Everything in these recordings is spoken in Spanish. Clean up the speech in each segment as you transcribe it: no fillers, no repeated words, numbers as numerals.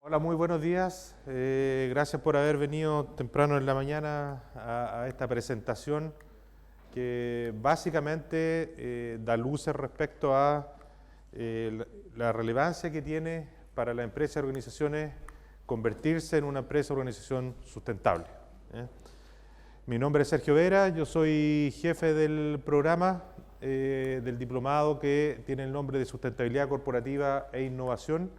Hola, muy buenos días. Gracias por haber venido temprano en la mañana a esta presentación que básicamente da luces respecto a la relevancia que tiene para la empresa y organizaciones convertirse en una empresa o organización sustentable. Mi nombre es Sergio Vera, yo soy jefe del programa del diplomado que tiene el nombre de Sustentabilidad Corporativa e Innovación.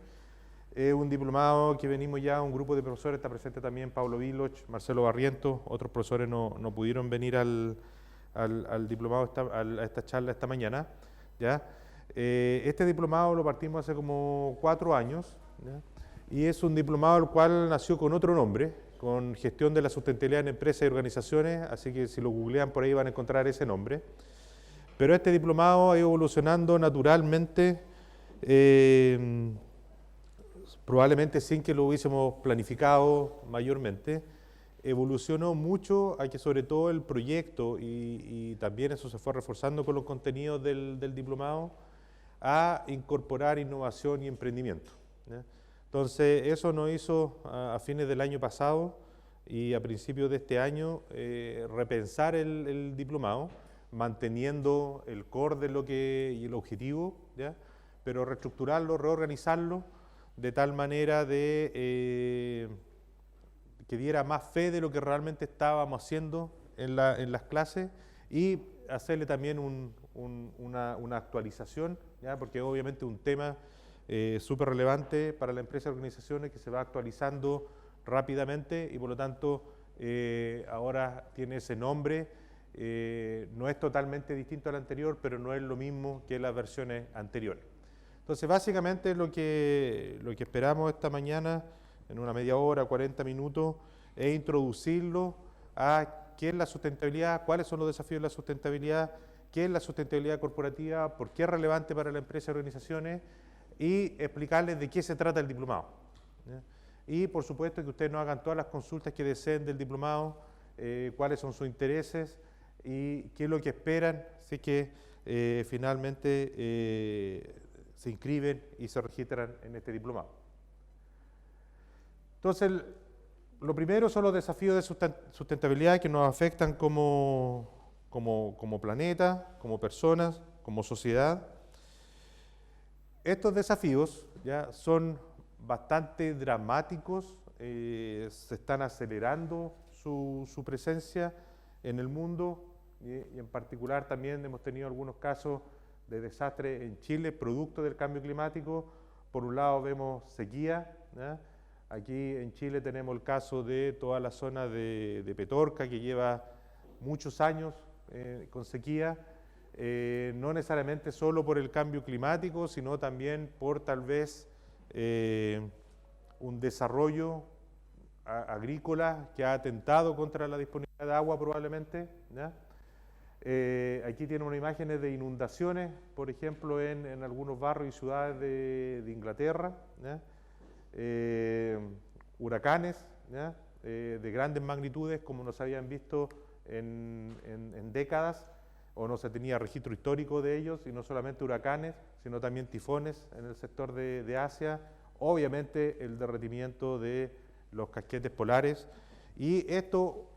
Es un diplomado que venimos ya, un grupo de profesores, está presente también Pablo Viloch, Marcelo Barrientos, otros profesores no pudieron venir al diplomado, a esta charla esta mañana. ¿Ya? Este diplomado lo partimos hace como 4 años, ¿ya? Y es un diplomado el cual nació con otro nombre, con Gestión de la Sustentabilidad en Empresas y Organizaciones, así que si lo googlean por ahí van a encontrar ese nombre. Pero este diplomado ha ido evolucionando naturalmente, probablemente sin que lo hubiésemos planificado mayormente, evolucionó mucho a que sobre todo el proyecto, y también eso se fue reforzando con los contenidos del diplomado, a incorporar innovación y emprendimiento, ¿ya? Entonces eso nos hizo a fines del año pasado y a principios de este año repensar el diplomado, manteniendo el core de lo que, y el objetivo, ¿ya? Pero reestructurarlo, reorganizarlo, de tal manera de que diera más fe de lo que realmente estábamos haciendo en las clases y hacerle también una actualización, ¿ya? Porque obviamente un tema súper relevante para la empresa y organizaciones que se va actualizando rápidamente y por lo tanto ahora tiene ese nombre. No es totalmente distinto al anterior, pero no es lo mismo que las versiones anteriores. Entonces, básicamente lo que esperamos esta mañana, en una media hora, 40 minutos, es introducirlo a qué es la sustentabilidad, cuáles son los desafíos de la sustentabilidad, qué es la sustentabilidad corporativa, por qué es relevante para la empresa y organizaciones, y explicarles de qué se trata el diplomado, ¿ya? Y por supuesto que ustedes nos hagan todas las consultas que deseen del diplomado, cuáles son sus intereses y qué es lo que esperan, si es que finalmente se inscriben y se registran en este diplomado. Entonces, lo primero son los desafíos de sustentabilidad que nos afectan como planeta, como personas, como sociedad. Estos desafíos ya son bastante dramáticos, se están acelerando su presencia en el mundo y en particular también hemos tenido algunos casos de desastre en Chile, producto del cambio climático. Por un lado vemos sequía, ¿ya? Aquí en Chile tenemos el caso de toda la zona de Petorca, que lleva muchos años con sequía, no necesariamente solo por el cambio climático, sino también por tal vez un desarrollo agrícola que ha atentado contra la disponibilidad de agua probablemente, ¿ya? Aquí tiene unas imágenes de inundaciones, por ejemplo, en algunos barrios y ciudades de Inglaterra, ¿ya? Huracanes, ¿ya? De grandes magnitudes como no se habían visto en décadas, o no se tenía registro histórico de ellos, y no solamente huracanes, sino también tifones en el sector de Asia, obviamente el derretimiento de los casquetes polares, y esto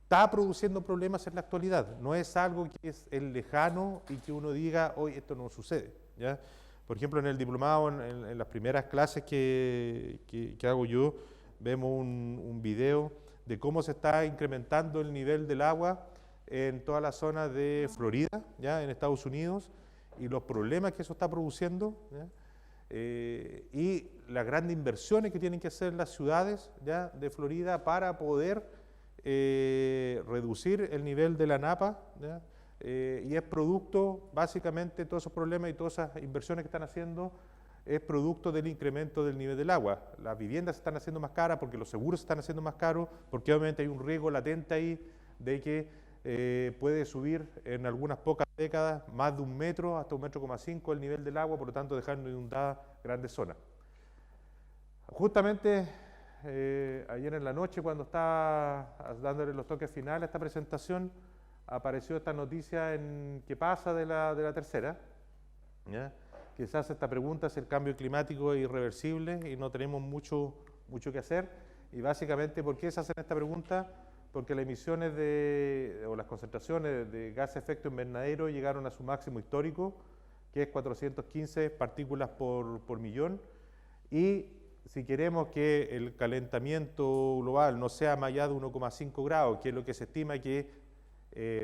está produciendo problemas en la actualidad, no es algo que es el lejano y que uno diga, hoy esto no sucede, ¿ya? Por ejemplo, en el diplomado, en las primeras clases que hago yo, vemos un video de cómo se está incrementando el nivel del agua en toda la zona de Florida, ¿ya? En Estados Unidos, y los problemas que eso está produciendo, ¿ya? Y las grandes inversiones que tienen que hacer las ciudades, ¿ya? De Florida para poder reducir el nivel de la napa, ¿ya? Y es producto, básicamente, todos esos problemas y todas esas inversiones que están haciendo, es producto del incremento del nivel del agua. Las viviendas se están haciendo más caras porque los seguros se están haciendo más caros, porque obviamente hay un riesgo latente ahí de que puede subir en algunas pocas décadas más de 1 metro, hasta 1,5 metros el nivel del agua, por lo tanto dejando inundadas grandes zonas. Justamente ayer en la noche, cuando estaba dándole los toques finales a esta presentación, apareció esta noticia en qué pasa de la tercera, ¿ya? que se hace esta pregunta si el cambio climático es irreversible y no tenemos mucho que hacer. Y básicamente, ¿por qué se hacen esta pregunta? Porque las emisiones o las concentraciones de gases de efecto invernadero llegaron a su máximo histórico, que es 415 partículas por millón, y si queremos que el calentamiento global no sea más allá de 1,5 grados, que es lo que se estima que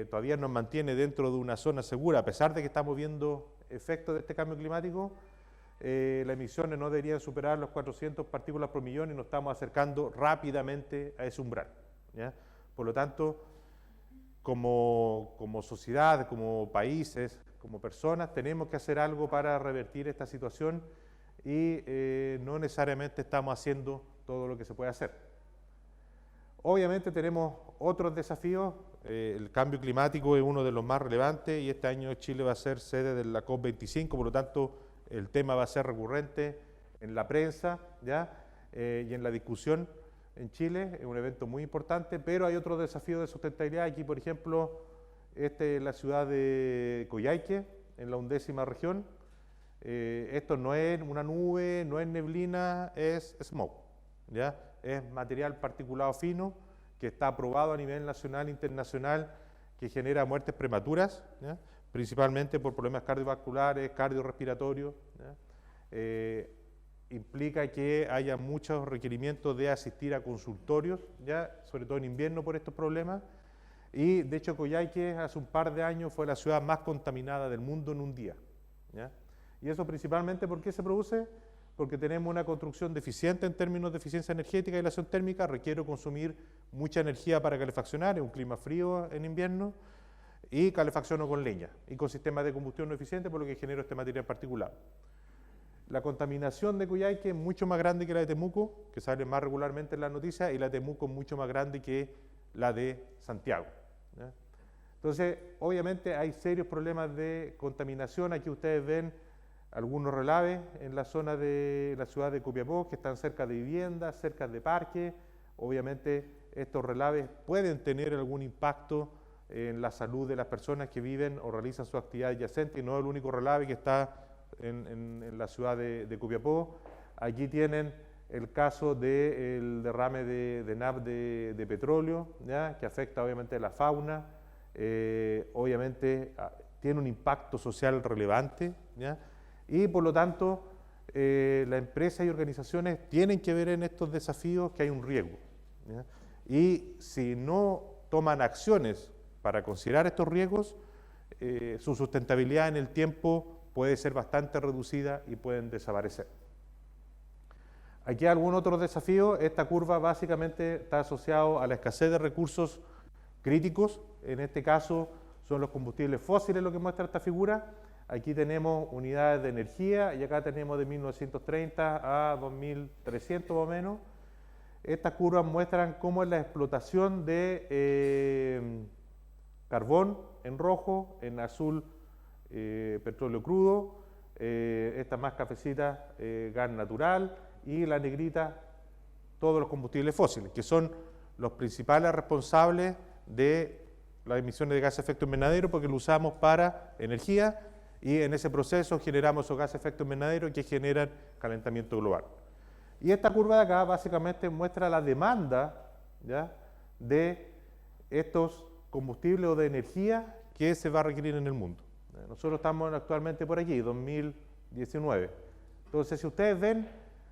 todavía nos mantiene dentro de una zona segura, a pesar de que estamos viendo efectos de este cambio climático, las emisiones no deberían superar los 400 partículas por millón y nos estamos acercando rápidamente a ese umbral, ¿ya? Por lo tanto, como sociedad, como países, como personas, tenemos que hacer algo para revertir esta situación y no necesariamente estamos haciendo todo lo que se puede hacer. Obviamente tenemos otros desafíos. El cambio climático es uno de los más relevantes y este año Chile va a ser sede de la COP25, por lo tanto el tema va a ser recurrente en la prensa, ¿ya? Y en la discusión en Chile. Es un evento muy importante, pero hay otros desafíos de sustentabilidad. Aquí, por ejemplo, en la ciudad de Coyhaique, en la 11ª región. Esto no es una nube, no es neblina, es smog, ¿ya? Es material particulado fino que está aprobado a nivel nacional e internacional, que genera muertes prematuras, ¿ya? Principalmente por problemas cardiovasculares, cardiorrespiratorios, ¿ya? Implica que haya muchos requerimientos de asistir a consultorios, ¿ya? Sobre todo en invierno por estos problemas. Y de hecho Coyhaique hace un par de años fue la ciudad más contaminada del mundo en un día, ¿ya? Y eso principalmente, ¿por qué se produce? Porque tenemos una construcción deficiente en términos de eficiencia energética y aislación térmica, requiere consumir mucha energía para calefaccionar, es un clima frío en invierno, y calefacciono con leña, y con sistemas de combustión no eficientes, por lo que genera este material particulado. La contaminación de Coyhaique es mucho más grande que la de Temuco, que sale más regularmente en las noticias, y la de Temuco es mucho más grande que la de Santiago, ¿ya? Entonces, obviamente hay serios problemas de contaminación. Aquí ustedes ven algunos relaves en la zona de la ciudad de Copiapó, que están cerca de viviendas, cerca de parques. Obviamente estos relaves pueden tener algún impacto en la salud de las personas que viven o realizan su actividad adyacente, y no es el único relave que está en la ciudad de Copiapó. Aquí tienen el caso del derrame de NAP de petróleo, ¿ya? Que afecta obviamente a la fauna, obviamente tiene un impacto social relevante, ¿ya? Y por lo tanto, las empresas y organizaciones tienen que ver en estos desafíos que hay un riesgo, ¿ya? Y si no toman acciones para considerar estos riesgos, su sustentabilidad en el tiempo puede ser bastante reducida y pueden desaparecer. Aquí hay algún otro desafío. Esta curva básicamente está asociada a la escasez de recursos críticos. En este caso son los combustibles fósiles lo que muestra esta figura. Aquí tenemos unidades de energía y acá tenemos de 1930 a 2300 más o menos. Estas curvas muestran cómo es la explotación de carbón en rojo, en azul petróleo crudo, esta más cafecita gas natural, y la negrita todos los combustibles fósiles, que son los principales responsables de las emisiones de gases de efecto invernadero, porque lo usamos para energía y en ese proceso generamos esos gases de efecto invernadero que generan calentamiento global. Y esta curva de acá básicamente muestra la demanda, ¿ya? De estos combustibles o de energía que se va a requerir en el mundo. Nosotros estamos actualmente por aquí, 2019. Entonces, si ustedes ven,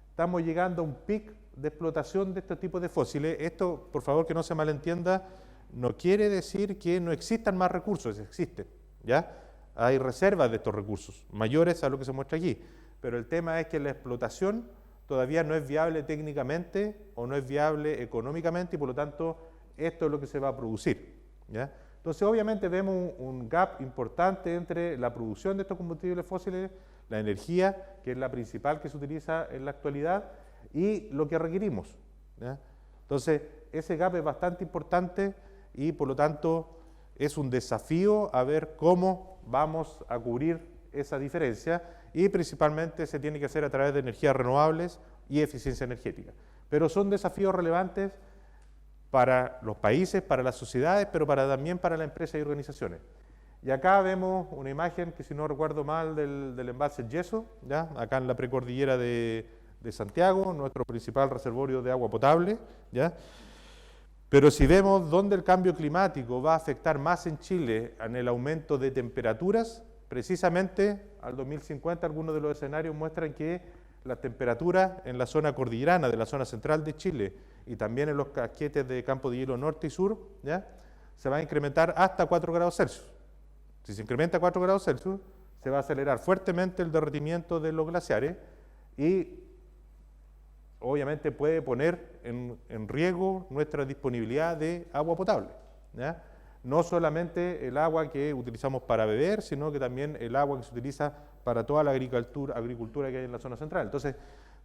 estamos llegando a un pic de explotación de estos tipos de fósiles. Esto, por favor, que no se malentienda, no quiere decir que no existan más recursos, existen, ¿ya? Hay reservas de estos recursos, mayores a lo que se muestra aquí. Pero el tema es que la explotación todavía no es viable técnicamente o no es viable económicamente, y por lo tanto, esto es lo que se va a producir, ¿ya? Entonces, obviamente vemos un gap importante entre la producción de estos combustibles fósiles, la energía, que es la principal que se utiliza en la actualidad, y lo que requerimos, ¿ya? Entonces, ese gap es bastante importante y, por lo tanto, es un desafío a ver cómo vamos a cubrir esa diferencia, y principalmente se tiene que hacer a través de energías renovables y eficiencia energética. Pero son desafíos relevantes para los países, para las sociedades, pero también para las empresas y organizaciones. Y acá vemos una imagen que, si no recuerdo mal, del embalse El Yeso, ¿ya? Acá en la precordillera de Santiago, nuestro principal reservorio de agua potable, ¿ya? Pero si vemos dónde el cambio climático va a afectar más en Chile en el aumento de temperaturas, precisamente al 2050 algunos de los escenarios muestran que las temperaturas en la zona cordillerana, de la zona central de Chile, y también en los casquetes de campo de hielo norte y sur, ¿ya? Se va a incrementar hasta 4 grados Celsius. Si se incrementa 4 grados Celsius, se va a acelerar fuertemente el derretimiento de los glaciares y obviamente puede poner en riesgo nuestra disponibilidad de agua potable, ¿ya? No solamente el agua que utilizamos para beber, sino que también el agua que se utiliza para toda la agricultura que hay en la zona central. Entonces,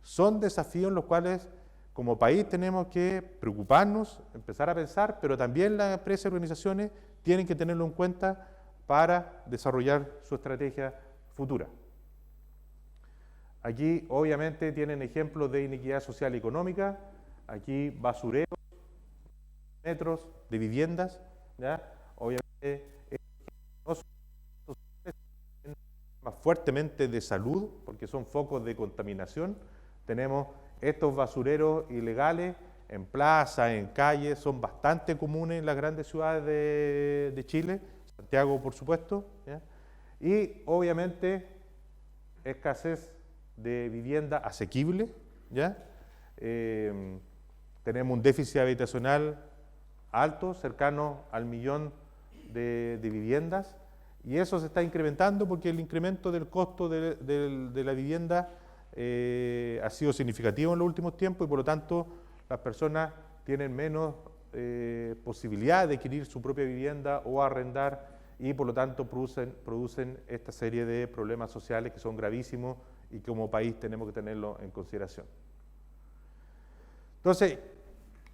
son desafíos en los cuales como país tenemos que preocuparnos, empezar a pensar, pero también las empresas y organizaciones tienen que tenerlo en cuenta para desarrollar su estrategia futura. Aquí obviamente tienen ejemplos de inequidad social y económica, aquí basureros, metros de viviendas, ¿ya? Obviamente no son más fuertemente de salud, porque son focos de contaminación. Tenemos estos basureros ilegales en plazas, en calles, son bastante comunes en las grandes ciudades de Chile, Santiago por supuesto, ¿ya? Y obviamente escasez de vivienda asequible, ¿ya? Tenemos un déficit habitacional alto, cercano al 1.000.000 de viviendas, y eso se está incrementando porque el incremento del costo de la vivienda ha sido significativo en los últimos tiempos y por lo tanto las personas tienen menos posibilidad de adquirir su propia vivienda o arrendar y por lo tanto producen esta serie de problemas sociales que son gravísimos y que como país tenemos que tenerlo en consideración. Entonces,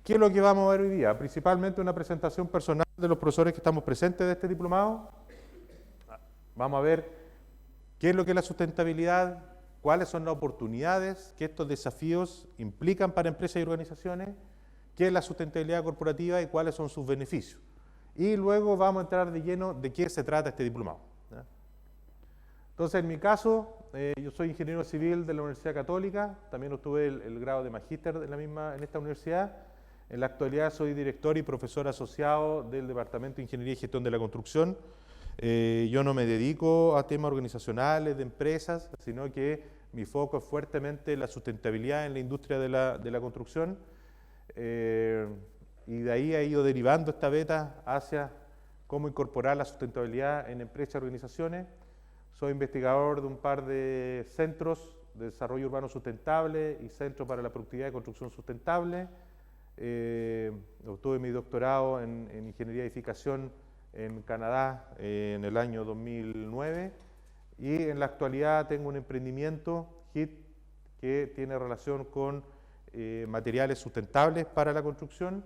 ¿qué es lo que vamos a ver hoy día? Principalmente una presentación personal de los profesores que estamos presentes de este diplomado. Vamos a ver qué es lo que es la sustentabilidad, cuáles son las oportunidades que estos desafíos implican para empresas y organizaciones, qué es la sustentabilidad corporativa y cuáles son sus beneficios. Y luego vamos a entrar de lleno de qué se trata este diplomado, ¿ya? Entonces, en mi caso, yo soy ingeniero civil de la Universidad Católica, también obtuve el grado de magíster en esta universidad. En la actualidad soy director y profesor asociado del Departamento de Ingeniería y Gestión de la Construcción. Yo no me dedico a temas organizacionales de empresas, sino que mi foco es fuertemente la sustentabilidad en la industria de la construcción. Y de ahí ha ido derivando esta beta hacia cómo incorporar la sustentabilidad en empresas y organizaciones. Soy investigador de un par de centros de desarrollo urbano sustentable y centros para la productividad y construcción sustentable. Obtuve mi doctorado en Ingeniería de Edificación en Canadá en el año 2009 y en la actualidad tengo un emprendimiento, HIT, que tiene relación con materiales sustentables para la construcción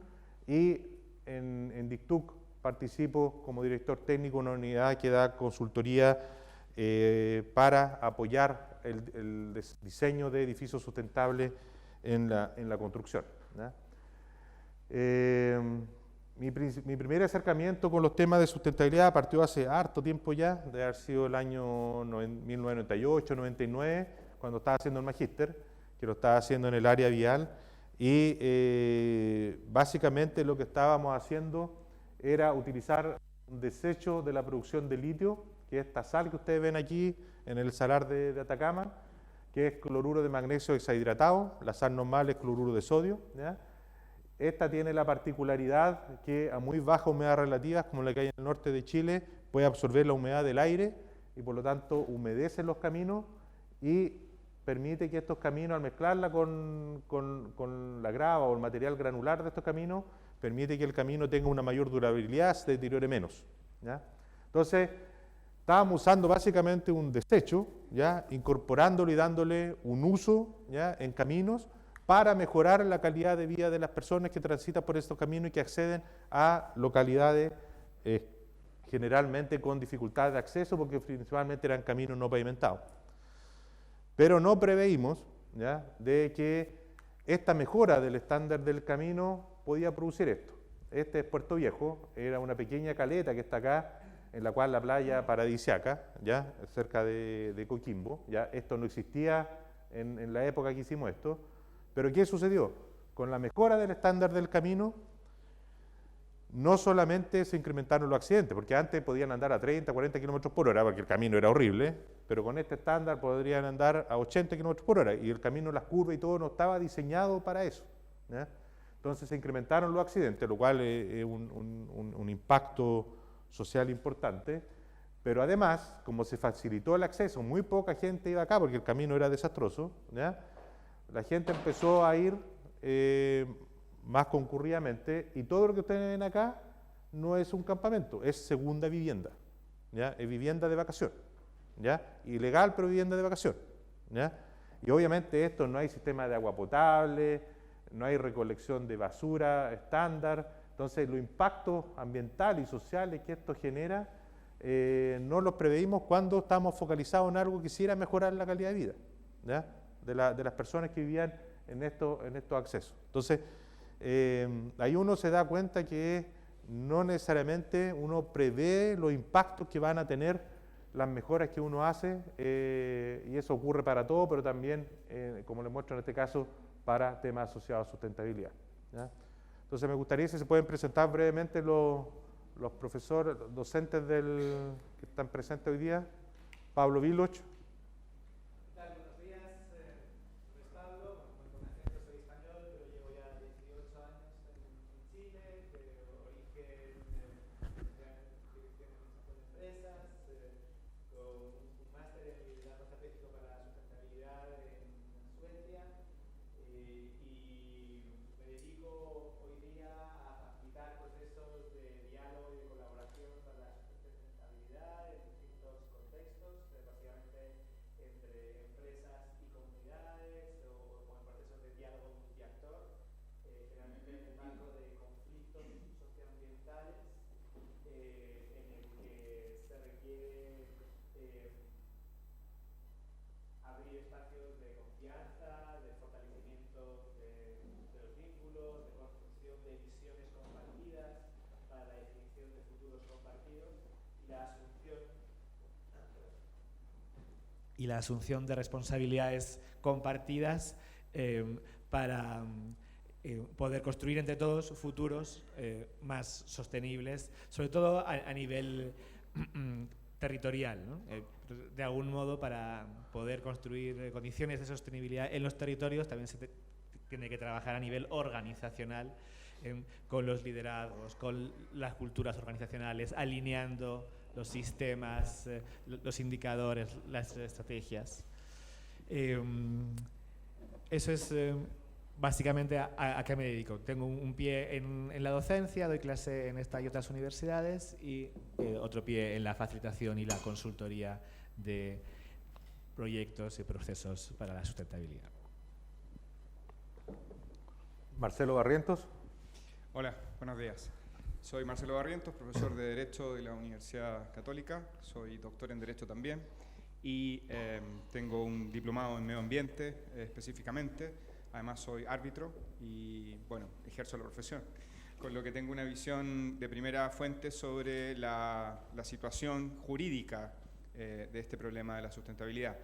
y en DICTUC participo como director técnico en una unidad que da consultoría para apoyar el diseño de edificios sustentables en la construcción, ¿ya? Mi primer acercamiento con los temas de sustentabilidad partió hace harto tiempo ya, de haber sido el año 1998, 99, cuando estaba haciendo el magíster, que lo estaba haciendo en el área vial, y básicamente lo que estábamos haciendo era utilizar un desecho de la producción de litio, que es esta sal que ustedes ven aquí en el salar de Atacama, que es cloruro de magnesio hexahidratado, la sal normal es cloruro de sodio, ¿ya? Esta tiene la particularidad que a muy baja humedad relativa, como la que hay en el norte de Chile, puede absorber la humedad del aire y por lo tanto humedece los caminos y permite que estos caminos, al mezclarla con la grava o el material granular de estos caminos, permite que el camino tenga una mayor durabilidad, se deteriore menos, ¿ya? Entonces, estábamos usando básicamente un desecho, ¿ya? Incorporándolo y dándole un uso, ¿ya? En caminos, para mejorar la calidad de vida de las personas que transitan por estos caminos y que acceden a localidades generalmente con dificultades de acceso porque principalmente eran caminos no pavimentados. Pero no preveímos, ¿ya? De que esta mejora del estándar del camino podía producir esto. Este es Puerto Viejo, era una pequeña caleta que está acá en la cual la playa paradisiaca, ¿ya? Cerca de Coquimbo, ¿ya? Esto no existía en la época que hicimos esto, pero ¿qué sucedió? Con la mejora del estándar del camino, no solamente se incrementaron los accidentes, porque antes podían andar a 30, 40 kilómetros por hora, porque el camino era horrible, pero con este estándar podrían andar a 80 kilómetros por hora, y el camino, las curvas y todo no estaba diseñado para eso, ¿ya? Entonces se incrementaron los accidentes, lo cual es un impacto social importante, pero además, como se facilitó el acceso, muy poca gente iba acá porque el camino era desastroso, ¿ya? La gente empezó a ir más concurridamente, y todo lo que ustedes ven acá no es un campamento, es segunda vivienda, ¿ya? Es vivienda de vacación, ¿ya? Ilegal, pero vivienda de vacación, ¿ya? Y obviamente esto no hay sistema de agua potable, no hay recolección de basura estándar, entonces los impactos ambientales y sociales que esto genera no los preveímos cuando estamos focalizados en algo que quisiera mejorar la calidad de vida, ¿ya? De las personas que vivían en estos accesos. Entonces, ahí uno se da cuenta que no necesariamente uno prevé los impactos que van a tener las mejoras que uno hace, y eso ocurre para todo, pero también, como les muestro en este caso, para temas asociados a sustentabilidad, ¿ya? Entonces me gustaría si se pueden presentar brevemente los profesores, docentes que están presentes hoy día. Pablo Viloch. Buenos días, soy Pablo, con acento soy español, pero llevo ya 18 años en Chile, de origen dirección de empresas, con un máster en liderazgo estratégico para la sustentabilidad en Suecia, y me dedico hoy día a facilitar procesos de diálogo y de colaboración para la sustentabilidad en distintos contextos, básicamente entre empresas y comunidades, o con procesos de diálogo multiactor, generalmente en el marco de conflictos socioambientales, en el que se requiere abrir espacios de confianza, de fortalecimiento de los vínculos, de construcción de visiones compartidas para la definición de futuros compartidos, y la asunción de responsabilidades compartidas para poder construir entre todos futuros más sostenibles, sobre todo a nivel territorial, ¿no? De algún modo, para poder construir condiciones de sostenibilidad en los territorios también se tiene que trabajar a nivel organizacional, con los liderazgos, con las culturas organizacionales, alineando los sistemas, los indicadores, las estrategias. Eso es básicamente a qué me dedico. Tengo un pie en la docencia, doy clase en esta y otras universidades, y otro pie en la facilitación y la consultoría de proyectos y procesos para la sustentabilidad. Marcelo Barrientos. Hola, buenos días. Soy Marcelo Barrientos, profesor de Derecho de la Universidad Católica. Soy doctor en Derecho también y tengo un diplomado en Medio Ambiente específicamente. Además soy árbitro y, bueno, ejerzo la profesión, con lo que tengo una visión de primera fuente sobre la situación jurídica de este problema de la sustentabilidad.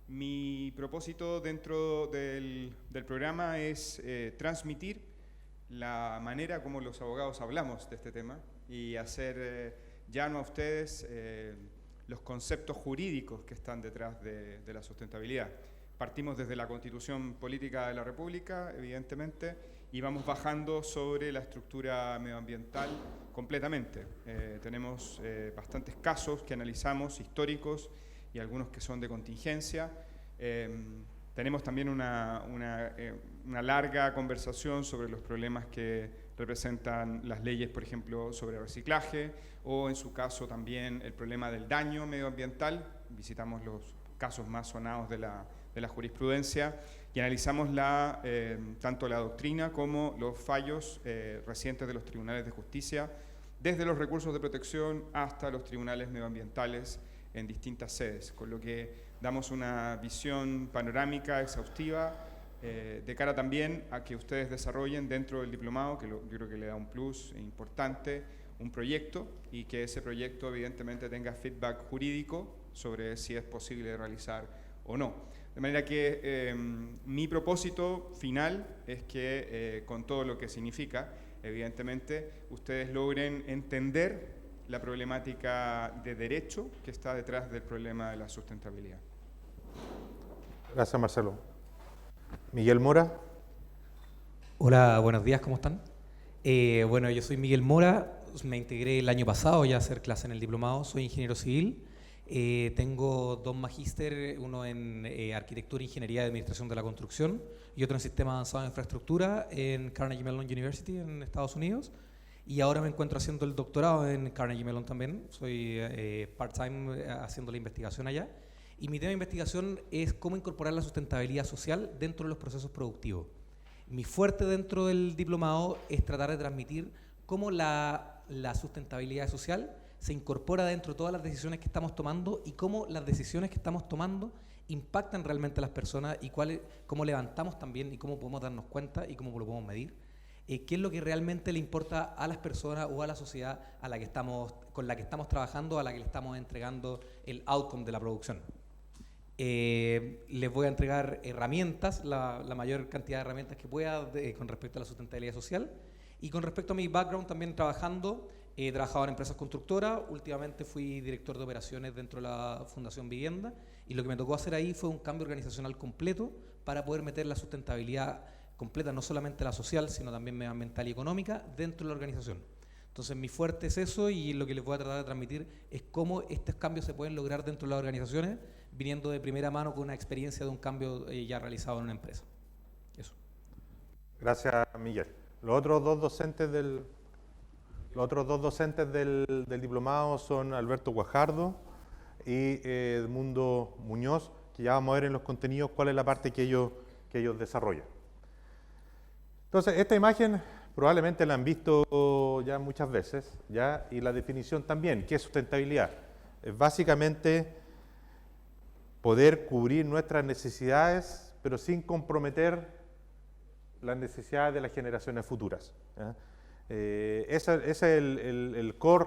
Mi propósito dentro del programa es transmitir la manera como los abogados hablamos de este tema y hacer llano a ustedes los conceptos jurídicos que están detrás de la sustentabilidad. Partimos desde la Constitución Política de la República, evidentemente, y vamos bajando sobre la estructura medioambiental completamente. Tenemos bastantes casos que analizamos, históricos, y algunos que son de contingencia. Tenemos también una larga conversación sobre los problemas que representan las leyes, por ejemplo, sobre reciclaje, o en su caso también el problema del daño medioambiental. Visitamos los casos más sonados de la jurisprudencia y analizamos tanto la doctrina como los fallos recientes de los tribunales de justicia, desde los recursos de protección hasta los tribunales medioambientales en distintas sedes, con lo que damos una visión panorámica, exhaustiva, de cara también a que ustedes desarrollen dentro del diplomado, que yo creo que le da un plus importante, un proyecto y que ese proyecto evidentemente tenga feedback jurídico sobre si es posible realizar o no. De manera que mi propósito final es que con todo lo que significa, evidentemente, ustedes logren entender la problemática de derecho que está detrás del problema de la sustentabilidad. Gracias, Marcelo. Miguel Mora. Hola, buenos días, ¿cómo están? Bueno, yo soy Miguel Mora, me integré el año pasado ya a hacer clase en el diplomado, soy ingeniero civil, tengo 2 magíster, uno en arquitectura e ingeniería de administración de la construcción y otro en sistema avanzado de infraestructura en Carnegie Mellon University en Estados Unidos, y ahora me encuentro haciendo el doctorado en Carnegie Mellon también, soy part-time haciendo la investigación allá, y mi tema de investigación es cómo incorporar la sustentabilidad social dentro de los procesos productivos. Mi fuerte dentro del diplomado es tratar de transmitir cómo la sustentabilidad social se incorpora dentro de todas las decisiones que estamos tomando y cómo las decisiones que estamos tomando impactan realmente a las personas y cómo levantamos también y cómo podemos darnos cuenta y cómo lo podemos medir. Qué es lo que realmente le importa a las personas o a la sociedad con la que estamos trabajando, a la que le estamos entregando el outcome de la producción. Les voy a entregar herramientas, la mayor cantidad de herramientas que pueda con respecto a la sustentabilidad social. Y con respecto a mi background también trabajando, he trabajado en empresas constructoras, últimamente fui director de operaciones dentro de la Fundación Vivienda, y lo que me tocó hacer ahí fue un cambio organizacional completo para poder meter la sustentabilidad completa, no solamente la social, sino también medioambiental y económica, dentro de la organización. Entonces mi fuerte es eso, y lo que les voy a tratar de transmitir es cómo estos cambios se pueden lograr dentro de las organizaciones, viniendo de primera mano con una experiencia de un cambio ya realizado en una empresa. Eso. Gracias, Miguel. Los otros dos docentes del diplomado son Alberto Guajardo y Edmundo Muñoz, que ya vamos a ver en los contenidos cuál es la parte que ellos desarrollan. Entonces, esta imagen probablemente la han visto ya muchas veces, ¿ya? Y la definición también. ¿Qué es sustentabilidad? Es básicamente poder cubrir nuestras necesidades, pero sin comprometer las necesidades de las generaciones futuras, ¿ya? Ese es el core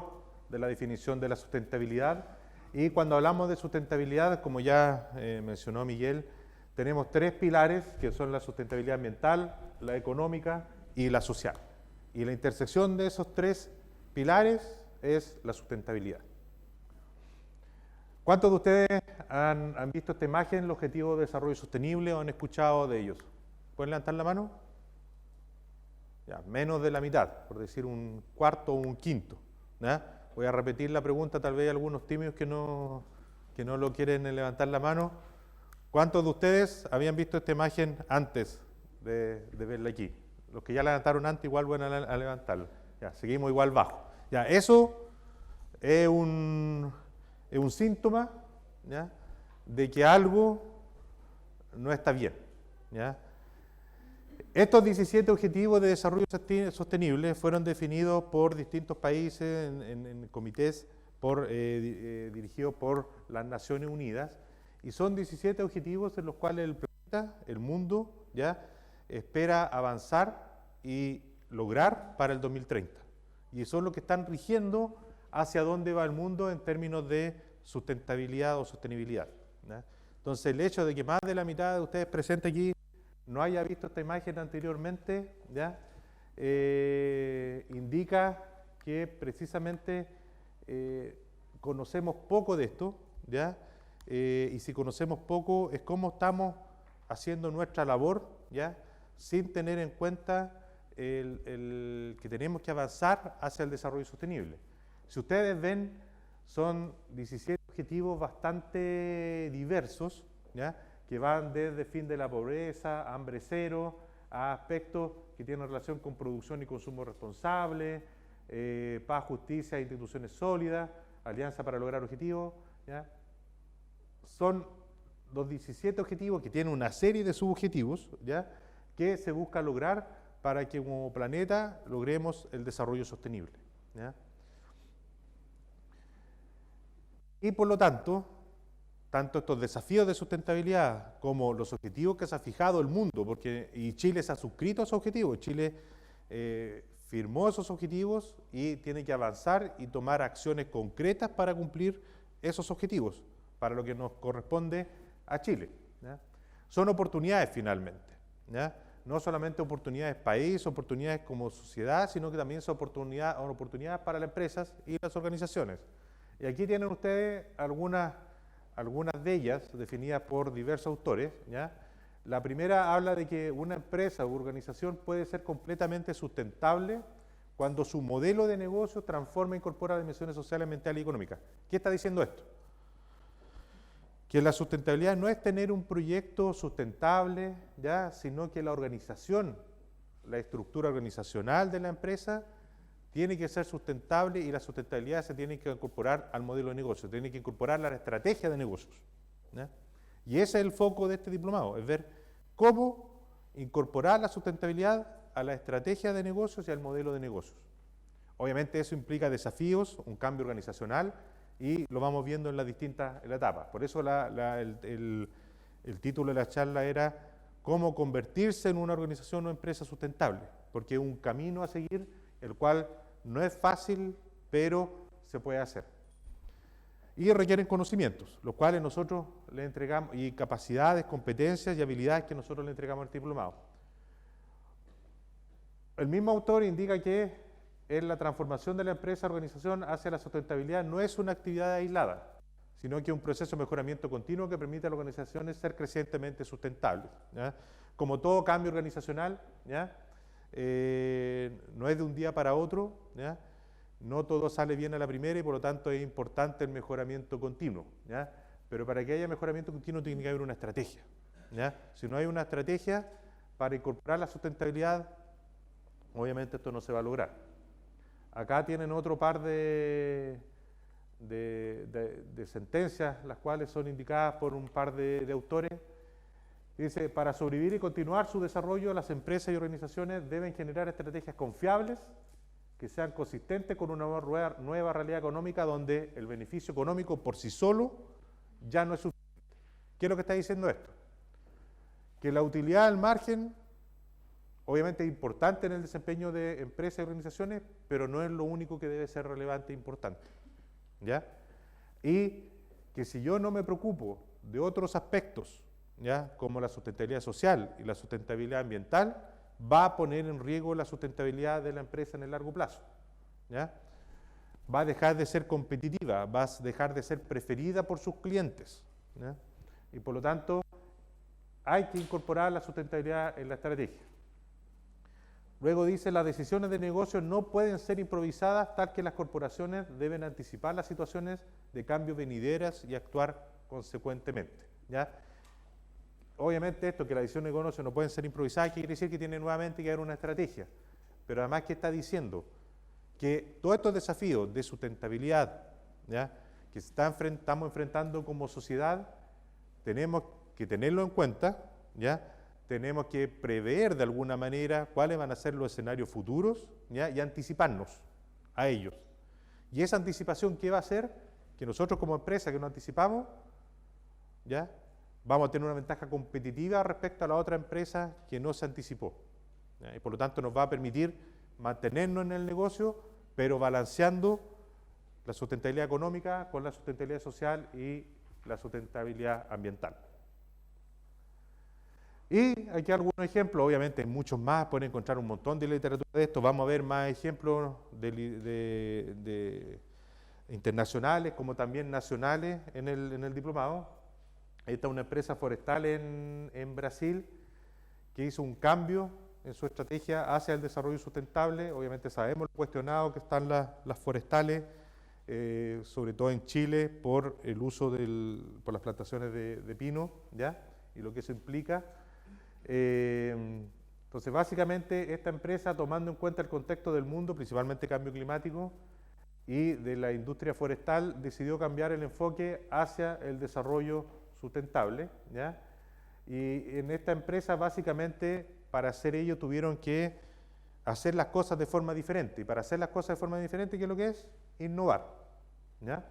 de la definición de la sustentabilidad. Y cuando hablamos de sustentabilidad, como ya mencionó Miguel, tenemos 3 pilares, que son la sustentabilidad ambiental, la económica y la social. Y la intersección de esos 3 pilares es la sustentabilidad. ¿Cuántos de ustedes han visto esta imagen, el Objetivo de Desarrollo Sostenible, o han escuchado de ellos? ¿Pueden levantar la mano? Ya, menos de la mitad, por decir un cuarto o un quinto, ¿ya? Voy a repetir la pregunta, tal vez hay algunos tímidos que no lo quieren levantar la mano. ¿Cuántos de ustedes habían visto esta imagen antes de verla aquí? Los que ya la levantaron antes igual van a levantarla. Ya, seguimos igual bajo. Ya, eso es un síntoma, ¿ya?, de que algo no está bien, ¿ya? Estos 17 Objetivos de Desarrollo Sostenible fueron definidos por distintos países en comités dirigidos por las Naciones Unidas, y son 17 objetivos en los cuales el planeta, el mundo, ¿ya?, espera avanzar y lograr para el 2030. Y son los que están rigiendo hacia dónde va el mundo en términos de sustentabilidad o sostenibilidad, ¿ya? Entonces, el hecho de que más de la mitad de ustedes presentes aquí no haya visto esta imagen anteriormente, ¿ya?, indica que precisamente conocemos poco de esto, ¿ya? Y si conocemos poco es cómo estamos haciendo nuestra labor, ¿ya?, sin tener en cuenta que tenemos que avanzar hacia el desarrollo sostenible. Si ustedes ven, son 17 objetivos bastante diversos, ¿ya?, que van desde fin de la pobreza, hambre cero, a aspectos que tienen relación con producción y consumo responsable, paz, justicia e instituciones sólidas, alianza para lograr objetivos, ¿ya? Son los 17 objetivos que tienen una serie de subobjetivos, ¿ya?, que se busca lograr para que como planeta logremos el desarrollo sostenible, ¿ya? Y por lo tanto estos desafíos de sustentabilidad como los objetivos que se ha fijado el mundo, y Chile se ha suscrito a esos objetivos. Chile firmó esos objetivos y tiene que avanzar y tomar acciones concretas para cumplir esos objetivos, para lo que nos corresponde a Chile, ¿ya? Son oportunidades finalmente, ¿ya? No solamente oportunidades país, oportunidades como sociedad, sino que también son oportunidades para las empresas y las organizaciones. Y aquí tienen ustedes algunas de ellas definidas por diversos autores, ¿ya? La primera habla de que una empresa u organización puede ser completamente sustentable cuando su modelo de negocio transforma e incorpora dimensiones sociales, ambientales y económicas. ¿Qué está diciendo esto? Que la sustentabilidad no es tener un proyecto sustentable, ¿ya? Sino que la organización, la estructura organizacional de la empresa tiene que ser sustentable y la sustentabilidad se tiene que incorporar al modelo de negocio, tiene que incorporar a la estrategia de negocios, ¿ya? Y ese es el foco de este diplomado, es ver cómo incorporar la sustentabilidad a la estrategia de negocios y al modelo de negocios. Obviamente eso implica desafíos, un cambio organizacional, y lo vamos viendo en las distintas etapas. Por eso el título de la charla era cómo convertirse en una organización o empresa sustentable, porque es un camino a seguir, el cual no es fácil, pero se puede hacer. Y requieren conocimientos, los cuales nosotros le entregamos, y capacidades, competencias y habilidades que nosotros le entregamos al diplomado. El mismo autor indica que en la transformación de la empresa o organización hacia la sustentabilidad no es una actividad aislada, sino que es un proceso de mejoramiento continuo que permite a las organizaciones ser crecientemente sustentables, ¿ya? Como todo cambio organizacional, ¿ya? No es de un día para otro, ¿ya? No todo sale bien a la primera y por lo tanto es importante el mejoramiento continuo, ¿ya? Pero para que haya mejoramiento continuo tiene que haber una estrategia, ¿ya? Si no hay una estrategia para incorporar la sustentabilidad, obviamente esto no se va a lograr. Acá tienen otro par de sentencias, las cuales son indicadas por un par de autores. Dice, para sobrevivir y continuar su desarrollo, las empresas y organizaciones deben generar estrategias confiables que sean consistentes con una nueva realidad económica donde el beneficio económico por sí solo ya no es suficiente. ¿Qué es lo que está diciendo esto? Que la utilidad al margen obviamente es importante en el desempeño de empresas y organizaciones, pero no es lo único que debe ser relevante e importante, ¿ya? Y que si yo no me preocupo de otros aspectos, ¿ya? Como la sustentabilidad social y la sustentabilidad ambiental, va a poner en riesgo la sustentabilidad de la empresa en el largo plazo, ¿ya? Va a dejar de ser competitiva, va a dejar de ser preferida por sus clientes, ¿ya? Y por lo tanto, hay que incorporar la sustentabilidad en la estrategia. Luego dice, las decisiones de negocio no pueden ser improvisadas, tal que las corporaciones deben anticipar las situaciones de cambio venideras y actuar consecuentemente, ¿ya? Obviamente esto, que las decisiones de negocio no pueden ser improvisadas, ¿qué quiere decir? Que tiene nuevamente que haber una estrategia. Pero además, ¿qué está diciendo? Que todos estos desafíos de sustentabilidad, ¿ya? Que estamos enfrentando como sociedad, tenemos que tenerlo en cuenta, ¿ya? Tenemos que prever de alguna manera cuáles van a ser los escenarios futuros, ¿ya? Y anticiparnos a ellos. Y esa anticipación, ¿qué va a hacer? Que nosotros como empresa que nos anticipamos, ¿ya? Vamos a tener una ventaja competitiva respecto a la otra empresa que no se anticipó, ¿ya? Y por lo tanto nos va a permitir mantenernos en el negocio, pero balanceando la sustentabilidad económica con la sustentabilidad social y la sustentabilidad ambiental. Y aquí algunos ejemplos, obviamente hay muchos más, pueden encontrar un montón de literatura de esto, vamos a ver más ejemplos internacionales como también nacionales en el diplomado. Esta es una empresa forestal en Brasil que hizo un cambio en su estrategia hacia el desarrollo sustentable. Obviamente sabemos lo cuestionado que están las forestales, sobre todo en Chile, por el uso por las plantaciones de pino, ¿ya? Y lo que eso implica. Entonces, básicamente, esta empresa, tomando en cuenta el contexto del mundo, principalmente cambio climático, y de la industria forestal, decidió cambiar el enfoque hacia el desarrollo sustentable, ¿ya? Y en esta empresa, básicamente, para hacer ello, tuvieron que hacer las cosas de forma diferente. Y para hacer las cosas de forma diferente, ¿qué es lo que es? Innovar, ¿ya?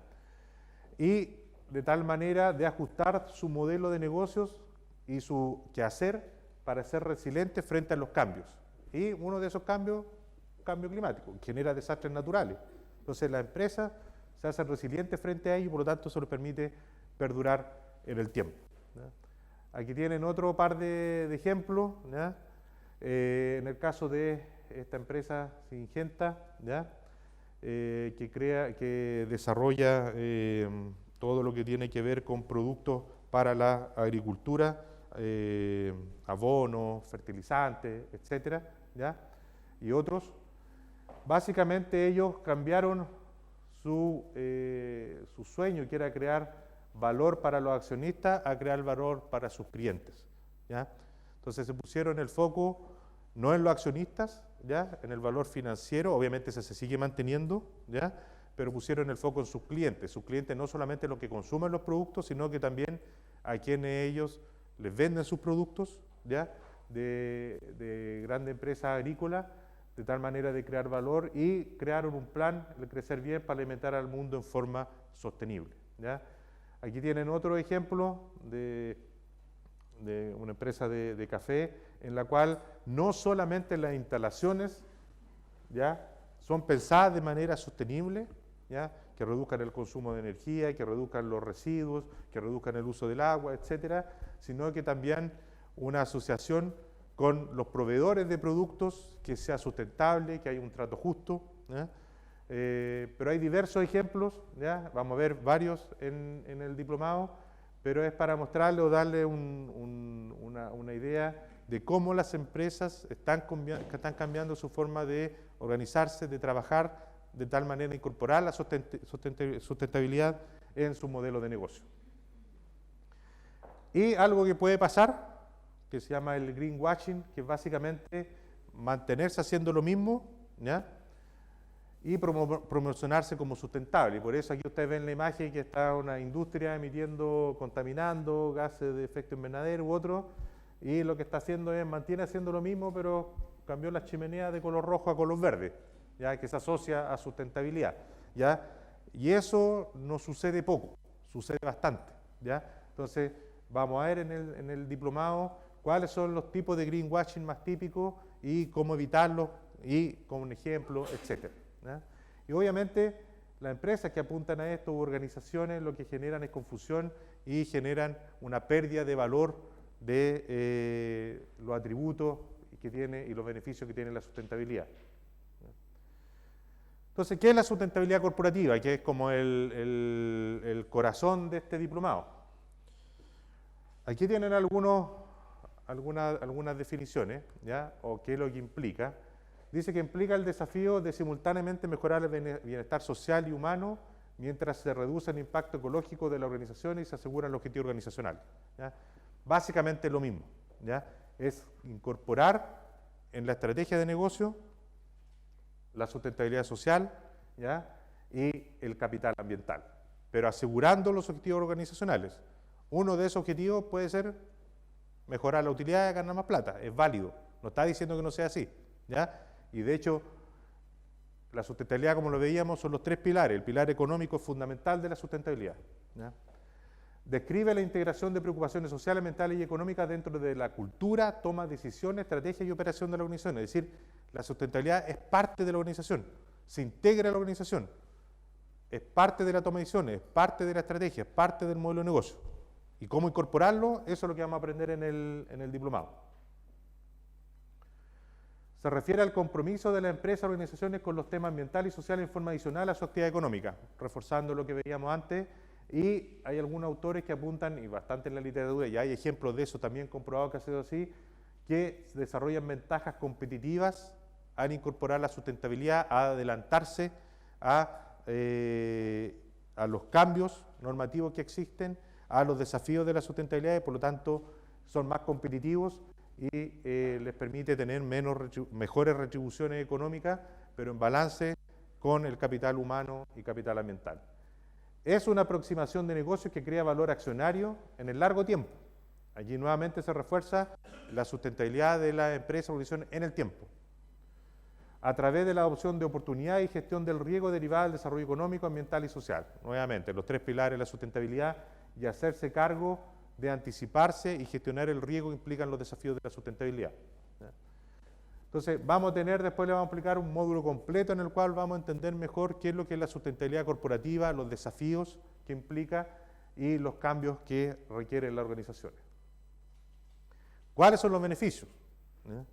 Y de tal manera de ajustar su modelo de negocios y su quehacer para ser resiliente frente a los cambios. Y uno de esos cambios cambio climático, genera desastres naturales. Entonces las empresas se hacen resilientes frente a ello y por lo tanto eso les permite perdurar en el tiempo, ¿ya? Aquí tienen otro par de ejemplos, ¿ya? En el caso de esta empresa Syngenta, ¿ya? Que desarrolla todo lo que tiene que ver con productos para la agricultura, abonos, fertilizantes, etcétera, ¿ya? Y otros. Básicamente ellos cambiaron su sueño, que era crear valor para los accionistas, a crear valor para sus clientes, ¿ya? Entonces se pusieron el foco no en los accionistas, ¿ya? En el valor financiero, obviamente se sigue manteniendo, ¿ya? Pero pusieron el foco en sus clientes no solamente los que consumen los productos, sino que también a quienes ellos les venden sus productos, ¿ya? De grandes empresas agrícolas, de tal manera de crear valor, y crearon un plan de crecer bien para alimentar al mundo en forma sostenible, ¿ya? Aquí tienen otro ejemplo de una empresa de café, en la cual no solamente las instalaciones, ¿ya? Son pensadas de manera sostenible, ¿ya? Que reduzcan el consumo de energía, que reduzcan los residuos, que reduzcan el uso del agua, etcétera, sino que también una asociación con los proveedores de productos que sea sustentable, que haya un trato justo, ¿ya? Pero hay diversos ejemplos, ¿ya? Vamos a ver varios en el diplomado, pero es para mostrarle o darle una idea de cómo las empresas están cambiando su forma de organizarse, de trabajar, de tal manera de incorporar la sustentabilidad en su modelo de negocio. Y algo que puede pasar, que se llama el greenwashing, que es básicamente mantenerse haciendo lo mismo, ¿ya? Y promocionarse como sustentable. Y por eso aquí ustedes ven la imagen que está una industria contaminando gases de efecto invernadero u otro, y lo que está haciendo es, mantiene haciendo lo mismo, pero cambió las chimeneas de color rojo a color verde, ¿ya? Que se asocia a sustentabilidad, ¿ya? Y eso no sucede poco, sucede bastante, ¿ya? Entonces, vamos a ver en el diplomado cuáles son los tipos de greenwashing más típicos y cómo evitarlos, y con un ejemplo, etcétera, ¿ya? Y obviamente las empresas que apuntan a esto, u organizaciones, lo que generan es confusión y generan una pérdida de valor de los atributos que tiene y los beneficios que tiene la sustentabilidad. Entonces, ¿qué es la sustentabilidad corporativa? Que es como el corazón de este diplomado. Aquí tienen algunas definiciones, ¿ya? O qué es lo que implica. Dice que implica el desafío de simultáneamente mejorar el bienestar social y humano mientras se reduce el impacto ecológico de la organización y se asegura el objetivo organizacional, ¿ya? Básicamente lo mismo, ¿ya? Es incorporar en la estrategia de negocio la sustentabilidad social, ¿ya? Y el capital ambiental, pero asegurando los objetivos organizacionales. Uno de esos objetivos puede ser mejorar la utilidad y ganar más plata, es válido, no está diciendo que no sea así, ¿ya? Y de hecho, la sustentabilidad, como lo veíamos, son los tres pilares. El pilar económico es fundamental de la sustentabilidad, ¿ya? Describe la integración de preocupaciones sociales, mentales y económicas dentro de la cultura, toma de decisiones, estrategia y operación de la organización. Es decir, la sustentabilidad es parte de la organización, se integra a la organización, es parte de la toma de decisiones, es parte de la estrategia, es parte del modelo de negocio. ¿Y cómo incorporarlo? Eso es lo que vamos a aprender en el diplomado. Se refiere al compromiso de la empresa o organizaciones con los temas ambientales y sociales en forma adicional a su actividad económica, reforzando lo que veíamos antes, y hay algunos autores que apuntan, y bastante en la literatura, y hay ejemplos de eso también comprobados que ha sido así, que desarrollan ventajas competitivas al incorporar la sustentabilidad, a adelantarse a los cambios normativos que existen, a los desafíos de la sustentabilidad, y por lo tanto son más competitivos y les permite tener mejores retribuciones económicas, pero en balance con el capital humano y capital ambiental. Es una aproximación de negocios que crea valor accionario en el largo tiempo. Allí nuevamente se refuerza la sustentabilidad de la empresa o organización en el tiempo, a través de la adopción de oportunidades y gestión del riesgo derivada del desarrollo económico, ambiental y social. Nuevamente, los tres pilares de la sustentabilidad, y hacerse cargo de anticiparse y gestionar el riesgo que implican los desafíos de la sustentabilidad. Entonces, después le vamos a aplicar un módulo completo en el cual vamos a entender mejor qué es lo que es la sustentabilidad corporativa, los desafíos que implica y los cambios que requieren las organizaciones. ¿Cuáles son los beneficios? ¿Ya?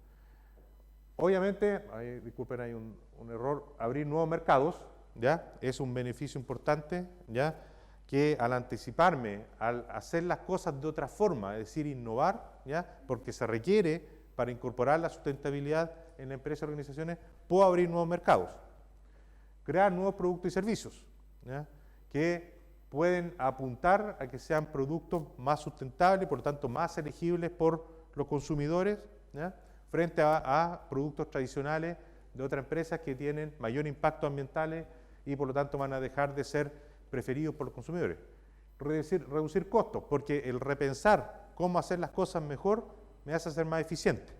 Obviamente, disculpen, hay un error, abrir nuevos mercados, ¿ya? Es un beneficio importante, ¿ya? Que al anticiparme, al hacer las cosas de otra forma, es decir, innovar, ¿ya? Porque se requiere para incorporar la sustentabilidad en empresas y organizaciones, puedo abrir nuevos mercados, crear nuevos productos y servicios, ¿ya? Que pueden apuntar a que sean productos más sustentables y por lo tanto más elegibles por los consumidores, ¿ya? Frente a productos tradicionales de otras empresas que tienen mayor impacto ambiental y por lo tanto van a dejar de ser preferidos por los consumidores. Reducir costos, porque el repensar cómo hacer las cosas mejor me hace ser más eficiente.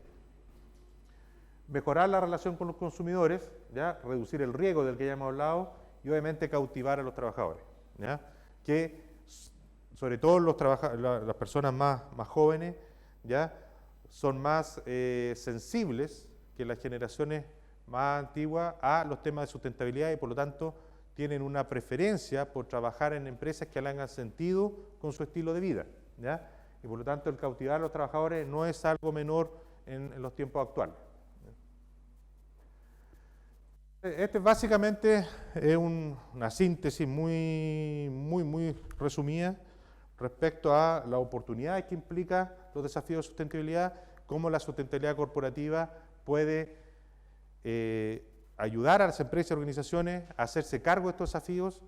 Mejorar la relación con los consumidores, ¿ya? Reducir el riesgo del que ya hemos hablado y obviamente cautivar a los trabajadores, ¿ya? Que sobre todo las personas más jóvenes, ¿ya? Son más sensibles que las generaciones más antiguas a los temas de sustentabilidad y por lo tanto tienen una preferencia por trabajar en empresas que le hagan sentido con su estilo de vida, ¿ya? Y por lo tanto el cautivar a los trabajadores no es algo menor en los tiempos actuales. Este básicamente es una síntesis muy resumida respecto a las oportunidades que implica los desafíos de sustentabilidad, cómo la sustentabilidad corporativa puede ayudar a las empresas y organizaciones a hacerse cargo de estos desafíos,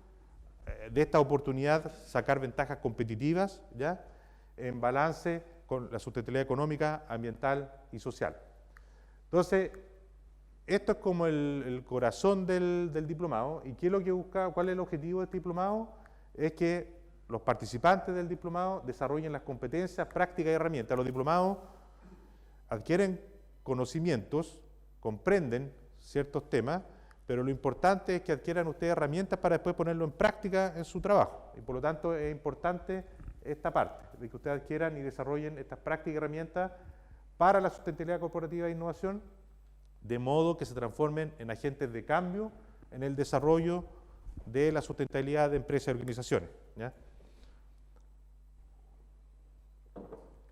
de esta oportunidad sacar ventajas competitivas, ¿ya? En balance con la sustentabilidad económica, ambiental y social. Entonces, esto es como el corazón del diplomado. ¿Y qué es lo que busca? ¿Cuál es el objetivo de este diplomado? Es que los participantes del diplomado desarrollen las competencias, prácticas y herramientas. Los diplomados adquieren conocimientos, comprenden ciertos temas, pero lo importante es que adquieran ustedes herramientas para después ponerlo en práctica en su trabajo. Y por lo tanto es importante esta parte, de que ustedes adquieran y desarrollen estas prácticas y herramientas para la sustentabilidad corporativa e innovación, de modo que se transformen en agentes de cambio en el desarrollo de la sustentabilidad de empresas y organizaciones, ¿ya?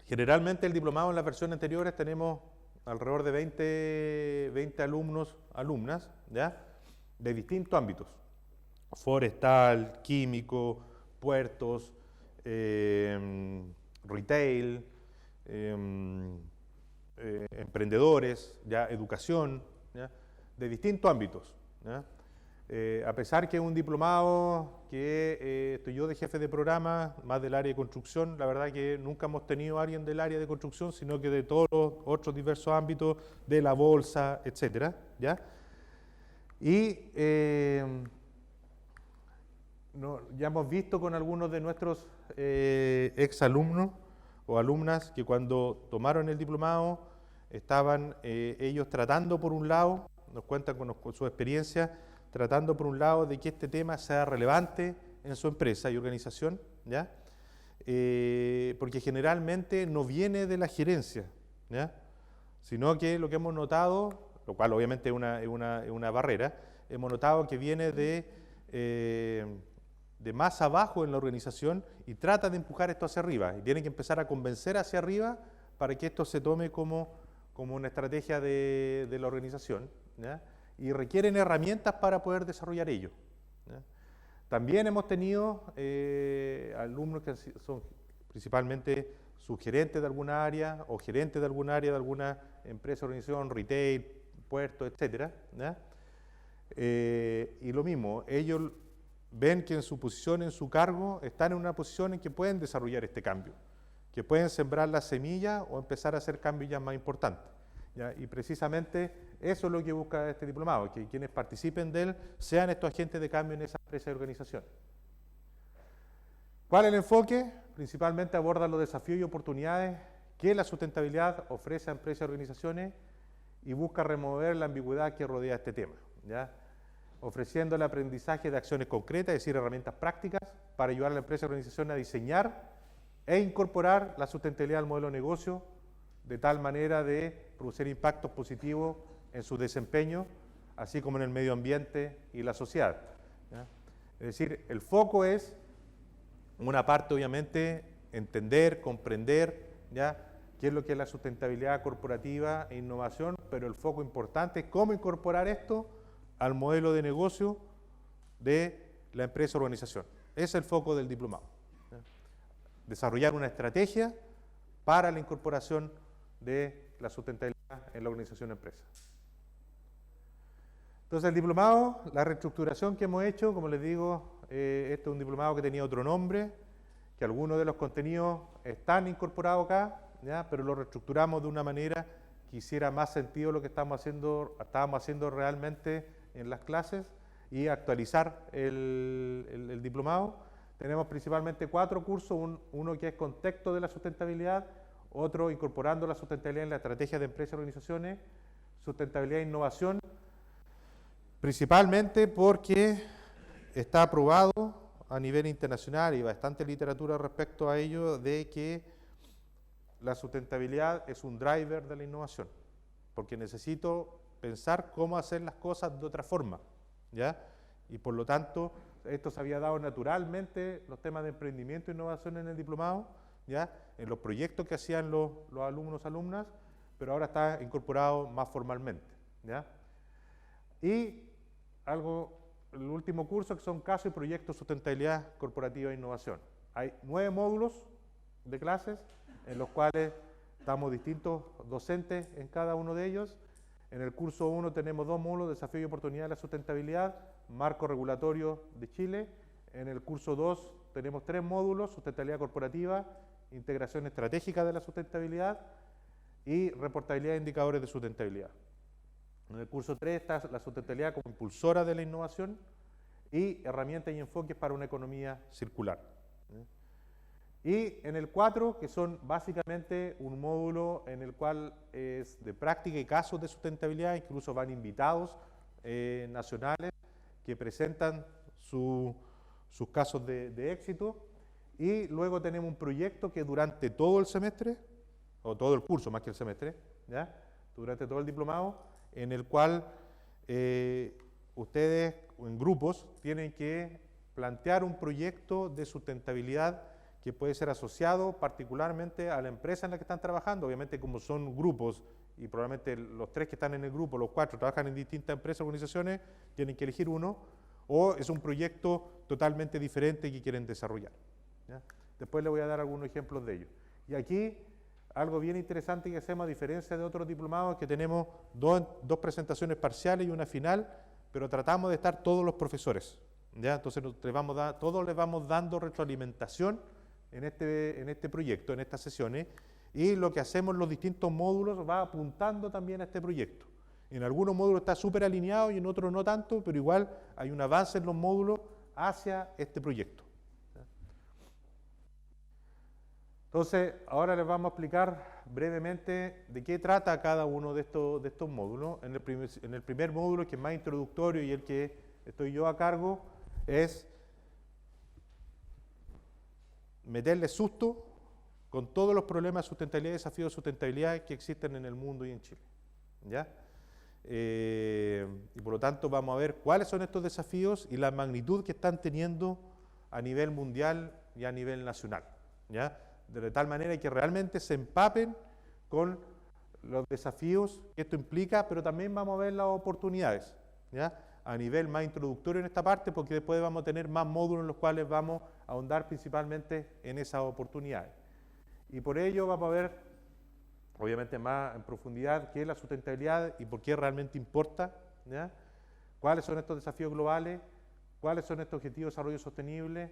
Generalmente el diplomado en las versiones anteriores tenemos alrededor de 20 alumnos, alumnas, ¿ya? De distintos ámbitos, forestal, químico, puertos, retail, emprendedores, ¿ya? Educación, ¿ya? De distintos ámbitos, ¿ya? A pesar que es un diplomado que estoy yo de jefe de programa, más del área de construcción, la verdad que nunca hemos tenido a alguien del área de construcción, sino que de todos los otros diversos ámbitos, de la bolsa, etcétera, ¿ya? Y ya hemos visto con algunos de nuestros exalumnos o alumnas que cuando tomaron el diplomado estaban ellos tratando por un lado, nos cuentan con su experiencia, tratando por un lado de que este tema sea relevante en su empresa y organización, ¿ya? Porque generalmente no viene de la gerencia, ¿ya? Sino que lo que hemos notado, lo cual obviamente es una barrera, hemos notado que viene de más abajo en la organización y trata de empujar esto hacia arriba y tienen que empezar a convencer hacia arriba para que esto se tome como una estrategia de la organización, ¿ya? Y requieren herramientas para poder desarrollar ello, ¿ya? También hemos tenido alumnos que son principalmente subgerentes de alguna área o gerentes de alguna empresa, organización, retail, puerto, etcétera, ¿ya? Y lo mismo, ellos ven que en su posición, en su cargo, están en una posición en que pueden desarrollar este cambio, que pueden sembrar la semilla o empezar a hacer cambios ya más importantes, ¿ya? Y precisamente eso es lo que busca este diplomado, que quienes participen de él sean estos agentes de cambio en esa empresa y organización. ¿Cuál es el enfoque? Principalmente aborda los desafíos y oportunidades que la sustentabilidad ofrece a empresas y organizaciones y busca remover la ambigüedad que rodea este tema, ¿ya? Ofreciendo el aprendizaje de acciones concretas, es decir, herramientas prácticas para ayudar a la empresa y organización a diseñar e incorporar la sustentabilidad al modelo de negocio de tal manera de producir impactos positivos en su desempeño, así como en el medio ambiente y la sociedad, ¿ya? Es decir, el foco es, una parte obviamente, entender, comprender, ¿ya?, qué es lo que es la sustentabilidad corporativa e innovación, pero el foco importante es cómo incorporar esto al modelo de negocio de la empresa o organización. Ese es el foco del diplomado, ¿ya? Desarrollar una estrategia para la incorporación de la sustentabilidad en la organización o empresa. Entonces el diplomado, la reestructuración que hemos hecho, como les digo, este es un diplomado que tenía otro nombre, que algunos de los contenidos están incorporados acá, ¿ya?, pero lo reestructuramos de una manera que hiciera más sentido lo que estábamos haciendo realmente en las clases y actualizar el diplomado. Tenemos principalmente 4 cursos, uno que es contexto de la sustentabilidad, otro incorporando la sustentabilidad en la estrategia de empresas y organizaciones, sustentabilidad e innovación, principalmente porque está aprobado a nivel internacional y bastante literatura respecto a ello, de que la sustentabilidad es un driver de la innovación, porque necesito pensar cómo hacer las cosas de otra forma, ¿ya? Y por lo tanto, esto se había dado naturalmente, los temas de emprendimiento e innovación en el diplomado, ¿ya?, en los proyectos que hacían los alumnos, alumnas, pero ahora está incorporado más formalmente, ¿ya? Y el último curso, que son casos y proyectos de sustentabilidad corporativa e innovación. Hay 9 módulos de clases, en los cuales estamos distintos docentes en cada uno de ellos. En el curso 1 tenemos 2 módulos, Desafío y Oportunidad de la Sustentabilidad, Marco Regulatorio de Chile. En el curso 2 tenemos 3 módulos, Sustentabilidad Corporativa, Integración Estratégica de la Sustentabilidad y Reportabilidad de Indicadores de Sustentabilidad. En el curso 3 está la sustentabilidad como impulsora de la innovación y herramientas y enfoques para una economía circular. Y en el 4, que son básicamente un módulo en el cual es de práctica y casos de sustentabilidad, incluso van invitados nacionales que presentan sus casos de éxito, y luego tenemos un proyecto que durante todo el semestre, o todo el curso más que el semestre, ¿ya?, durante todo el diplomado, en el cual ustedes en grupos tienen que plantear un proyecto de sustentabilidad que puede ser asociado particularmente a la empresa en la que están trabajando. Obviamente, como son grupos y probablemente los 3 que están en el grupo, los 4 trabajan en distintas empresas o organizaciones, tienen que elegir uno, o es un proyecto totalmente diferente que quieren desarrollar, ¿ya? Después les voy a dar algunos ejemplos de ello. Y aquí, algo bien interesante que hacemos, a diferencia de otros diplomados, que tenemos dos presentaciones parciales y una final, pero tratamos de estar todos los profesores, ¿ya? Entonces todos les vamos dando retroalimentación en este proyecto, en estas sesiones, y lo que hacemos en los distintos módulos va apuntando también a este proyecto. En algunos módulos está súper alineado y en otros no tanto, pero igual hay un avance en los módulos hacia este proyecto. Entonces, ahora les vamos a explicar brevemente de qué trata cada uno de estos módulos. En el primer módulo, que es más introductorio y el que estoy yo a cargo, es meterle susto con todos los problemas de sustentabilidad y desafíos de sustentabilidad que existen en el mundo y en Chile, ¿ya? Y por lo tanto vamos a ver cuáles son estos desafíos y la magnitud que están teniendo a nivel mundial y a nivel nacional, ¿ya? De tal manera que realmente se empapen con los desafíos que esto implica, pero también vamos a ver las oportunidades, ¿ya?, a nivel más introductorio en esta parte, porque después vamos a tener más módulos en los cuales vamos a ahondar principalmente en esas oportunidades. Y por ello vamos a ver, obviamente más en profundidad, qué es la sustentabilidad y por qué realmente importa, ¿ya?, cuáles son estos desafíos globales, cuáles son estos objetivos de desarrollo sostenible,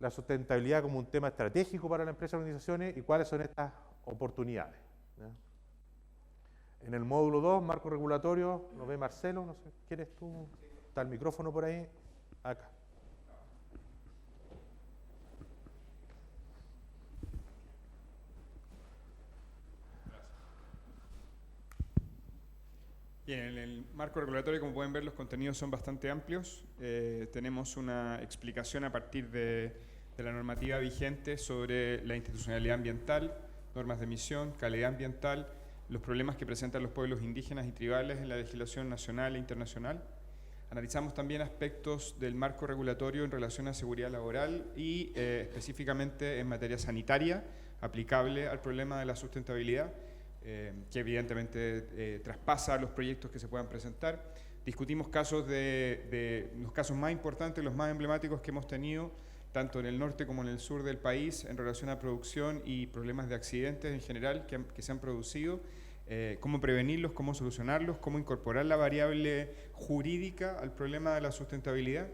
la sustentabilidad como un tema estratégico para las empresas y organizaciones y cuáles son estas oportunidades, ¿ya? En el módulo 2, marco regulatorio, ¿lo ve Marcelo? No sé, ¿quieres tú? ¿Está el micrófono por ahí? Acá. Bien, en el marco regulatorio, como pueden ver, los contenidos son bastante amplios. Tenemos una explicación a partir de la normativa vigente sobre la institucionalidad ambiental normas de emisión, calidad ambiental, los problemas que presentan los pueblos indígenas y tribales en la legislación nacional e internacional. Analizamos también aspectos del marco regulatorio en relación a seguridad laboral y específicamente en materia sanitaria, aplicable al problema de la sustentabilidad, que evidentemente traspasa los proyectos que se puedan presentar. Discutimos casos los casos más importantes, los más emblemáticos que hemos tenido, tanto en el norte como en el sur del país, en relación a producción y problemas de accidentes en general que se han producido, cómo prevenirlos, cómo solucionarlos, cómo incorporar la variable jurídica al problema de la sustentabilidad,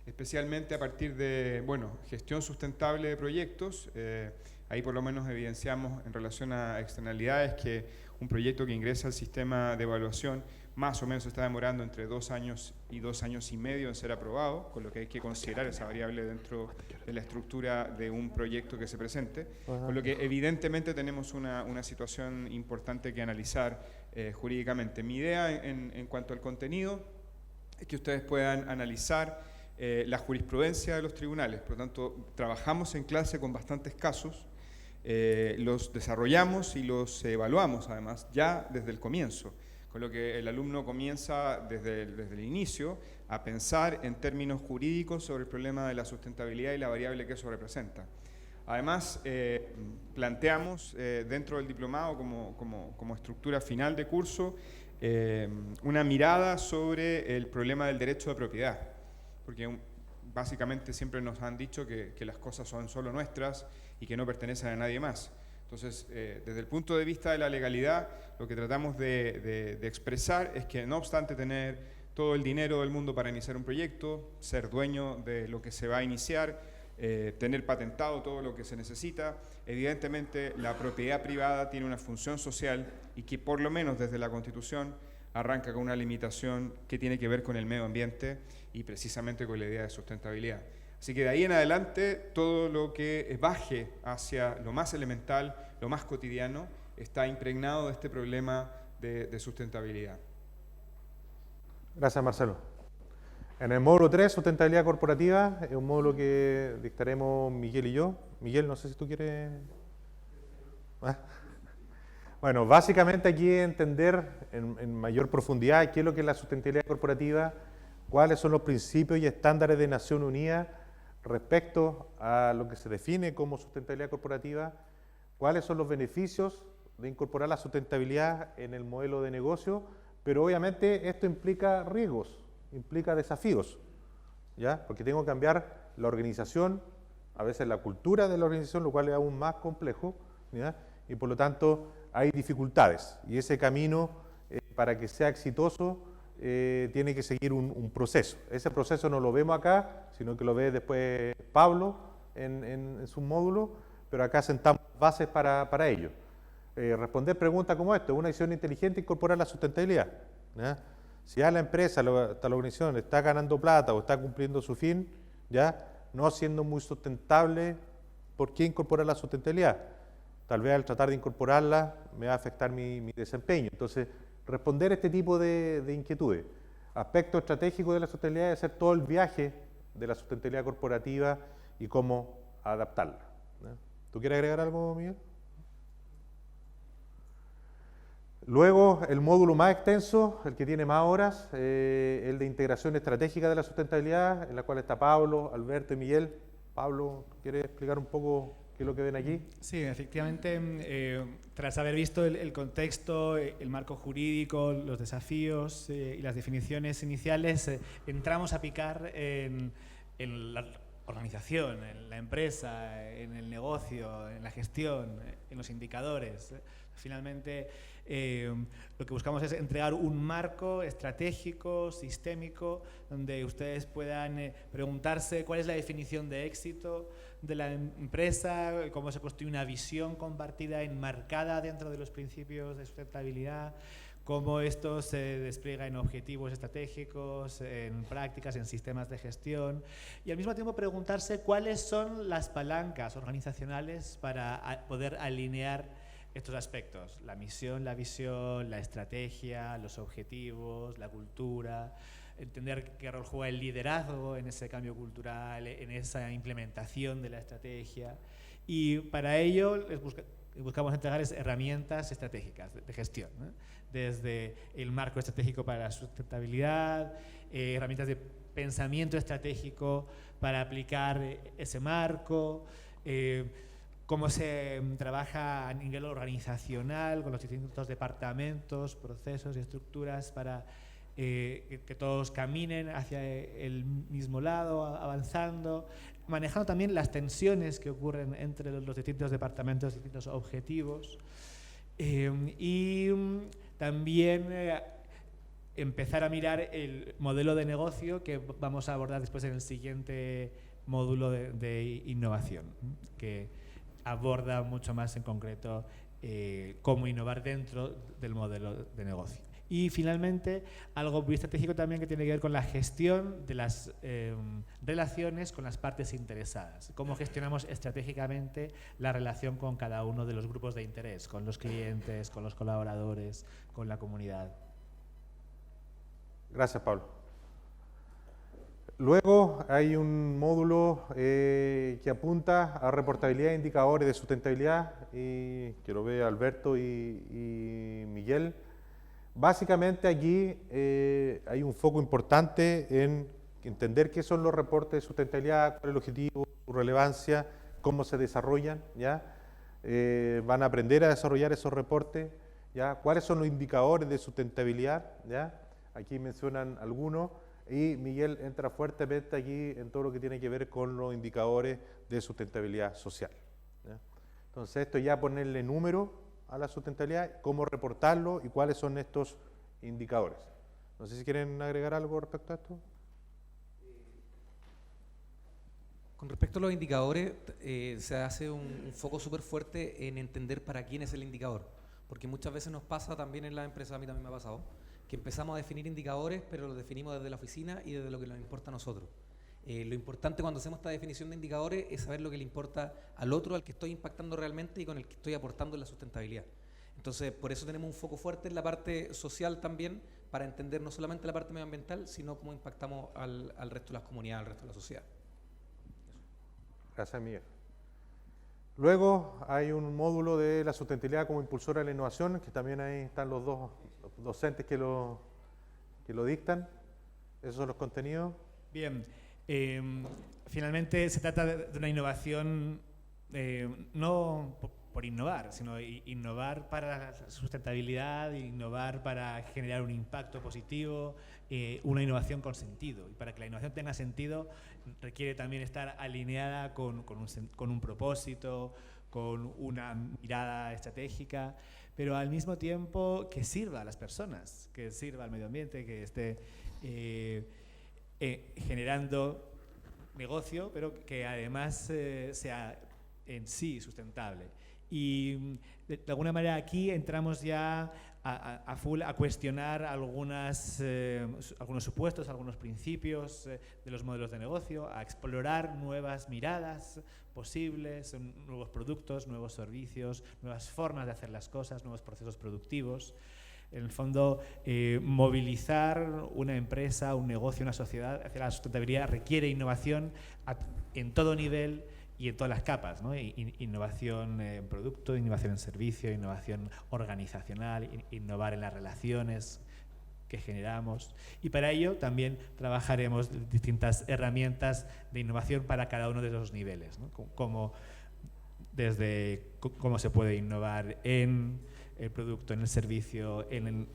especialmente a partir de, gestión sustentable de proyectos. Ahí por lo menos evidenciamos en relación a externalidades que un proyecto que ingresa al sistema de evaluación más o menos se está demorando entre 2 años y 2 años y medio en ser aprobado, con lo que hay que considerar esa variable dentro de la estructura de un proyecto que se presente, con lo que evidentemente tenemos una situación importante que analizar jurídicamente. Mi idea en cuanto al contenido es que ustedes puedan analizar la jurisprudencia de los tribunales. Por lo tanto, trabajamos en clase con bastantes casos, los desarrollamos y los evaluamos además ya desde el comienzo, con lo que el alumno comienza desde el inicio a pensar en términos jurídicos sobre el problema de la sustentabilidad y la variable que eso representa. Además, planteamos dentro del diplomado como estructura final de curso una mirada sobre el problema del derecho de propiedad, porque básicamente siempre nos han dicho que las cosas son solo nuestras y que no pertenecen a nadie más. Entonces, desde el punto de vista de la legalidad, lo que tratamos de expresar es que no obstante tener todo el dinero del mundo para iniciar un proyecto, ser dueño de lo que se va a iniciar, tener patentado todo lo que se necesita, evidentemente la propiedad privada tiene una función social y que por lo menos desde la Constitución arranca con una limitación que tiene que ver con el medio ambiente y precisamente con la idea de sustentabilidad. Así que de ahí en adelante, todo lo que baje hacia lo más elemental, lo más cotidiano, está impregnado de este problema de sustentabilidad. Gracias, Marcelo. En el módulo 3, sustentabilidad corporativa, es un módulo que dictaremos Miguel y yo. Miguel, no sé si tú quieres... Bueno, básicamente aquí entender en mayor profundidad qué es lo que es la sustentabilidad corporativa, cuáles son los principios y estándares de Naciones Unidas respecto a lo que se define como sustentabilidad corporativa, cuáles son los beneficios de incorporar la sustentabilidad en el modelo de negocio, pero obviamente esto implica riesgos, implica desafíos, ¿ya? Porque tengo que cambiar la organización, a veces la cultura de la organización, lo cual es aún más complejo, ¿ya? Y por lo tanto hay dificultades, y ese camino para que sea exitoso tiene que seguir un proceso. Ese proceso no lo vemos acá, sino que lo ve después Pablo en su módulo, pero acá sentamos bases para ello. Responder preguntas como esta: una decisión inteligente incorporar la sustentabilidad, ¿ya? Si ya la empresa, la organización está ganando plata o está cumpliendo su fin, ya no siendo muy sustentable, ¿por qué incorporar la sustentabilidad? Tal vez al tratar de incorporarla me va a afectar mi desempeño. Entonces, responder este tipo de inquietudes. Aspecto estratégico de la sustentabilidad es hacer todo el viaje de la sustentabilidad corporativa y cómo adaptarla, ¿no? ¿Tú quieres agregar algo, Miguel? Luego, el módulo más extenso, el que tiene más horas, el de integración estratégica de la sustentabilidad, en la cual está Pablo, Alberto y Miguel. Pablo, ¿quieres explicar un poco qué es lo que ven aquí? Sí, efectivamente, tras haber visto el contexto, el marco jurídico, los desafíos y las definiciones iniciales, entramos a picar en la organización, en la empresa, en el negocio, en la gestión, en los indicadores. Finalmente, lo que buscamos es entregar un marco estratégico, sistémico, donde ustedes puedan preguntarse cuál es la definición de éxito de la empresa, cómo se construye una visión compartida enmarcada dentro de los principios de sustentabilidad, cómo esto se despliega en objetivos estratégicos, en prácticas, en sistemas de gestión, y al mismo tiempo preguntarse cuáles son las palancas organizacionales para poder alinear estos aspectos: la misión, la visión, la estrategia, los objetivos, la cultura, entender qué rol juega el liderazgo en ese cambio cultural, en esa implementación de la estrategia. Y para ello buscamos entregar es herramientas estratégicas de gestión, ¿no? Desde el marco estratégico para la sustentabilidad, herramientas de pensamiento estratégico para aplicar ese marco, cómo se trabaja a nivel organizacional con los distintos departamentos, procesos y estructuras para que todos caminen hacia el mismo lado, avanzando, manejando también las tensiones que ocurren entre los distintos departamentos, distintos objetivos, y también empezar a mirar el modelo de negocio que vamos a abordar después en el siguiente módulo de innovación, que aborda mucho más en concreto cómo innovar dentro del modelo de negocio. Y finalmente, algo muy estratégico también que tiene que ver con la gestión de las relaciones con las partes interesadas. Cómo gestionamos estratégicamente la relación con cada uno de los grupos de interés, con los clientes, con los colaboradores, con la comunidad. Gracias, Pablo. Luego hay un módulo que apunta a reportabilidad e indicadores de sustentabilidad, y que lo ve Alberto y Miguel. Básicamente aquí hay un foco importante en entender qué son los reportes de sustentabilidad, cuál es el objetivo, su relevancia, cómo se desarrollan, ¿ya? Van a aprender a desarrollar esos reportes, ¿ya? Cuáles son los indicadores de sustentabilidad, ¿ya? Aquí mencionan algunos, y Miguel entra fuertemente aquí en todo lo que tiene que ver con los indicadores de sustentabilidad social, ¿ya? Entonces esto ya ponerle número a la sustentabilidad, cómo reportarlo y cuáles son estos indicadores. No sé si quieren agregar algo respecto a esto. Con respecto a los indicadores, se hace un foco súper fuerte en entender para quién es el indicador, porque muchas veces nos pasa también en la empresa, a mí también me ha pasado, que empezamos a definir indicadores, pero los definimos desde la oficina y desde lo que nos importa a nosotros. Lo importante cuando hacemos esta definición de indicadores es saber lo que le importa al otro, al que estoy impactando realmente y con el que estoy aportando en la sustentabilidad. Entonces, por eso tenemos un foco fuerte en la parte social también, para entender no solamente la parte medioambiental, sino cómo impactamos al resto de las comunidades, al resto de la sociedad. Gracias, Miguel. Luego hay un módulo de la sustentabilidad como impulsora de la innovación, que también ahí están los dos docentes que lo dictan. Esos son los contenidos. Bien. Finalmente se trata de una innovación no por innovar, sino innovar para la sustentabilidad, innovar para generar un impacto positivo, una innovación con sentido. Y para que la innovación tenga sentido requiere también estar alineada con un propósito, con una mirada estratégica, pero al mismo tiempo que sirva a las personas, que sirva al medio ambiente, que esté generando negocio, pero que además sea en sí sustentable. Y de alguna manera aquí entramos ya a full a cuestionar algunos supuestos, algunos principios de los modelos de negocio, a explorar nuevas miradas posibles, nuevos productos, nuevos servicios, nuevas formas de hacer las cosas, nuevos procesos productivos. En el fondo, movilizar una empresa, un negocio, una sociedad hacia la sustentabilidad requiere innovación en todo nivel y en todas las capas, ¿no? Innovación en producto, innovación en servicio, innovación organizacional, innovar en las relaciones que generamos. Y para ello también trabajaremos distintas herramientas de innovación para cada uno de esos niveles, ¿no? Como desde cómo se puede innovar en el producto, en el servicio, en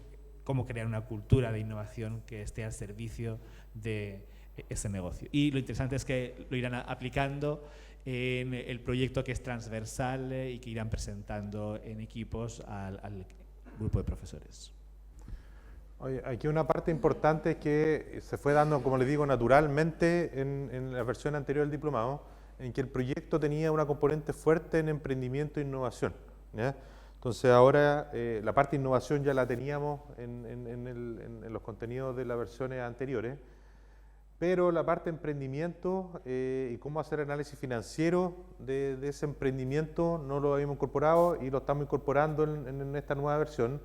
cómo crear una cultura de innovación que esté al servicio de ese negocio. Y lo interesante es que lo irán aplicando en el proyecto, que es transversal y que irán presentando en equipos al grupo de profesores. Oye, aquí una parte importante es que se fue dando, como les digo, naturalmente en la versión anterior del diplomado, en que el proyecto tenía una componente fuerte en emprendimiento e innovación, ¿ya? Entonces ahora la parte de innovación ya la teníamos en los contenidos de las versiones anteriores, pero la parte de emprendimiento y cómo hacer análisis financiero de ese emprendimiento no lo habíamos incorporado y lo estamos incorporando en esta nueva versión,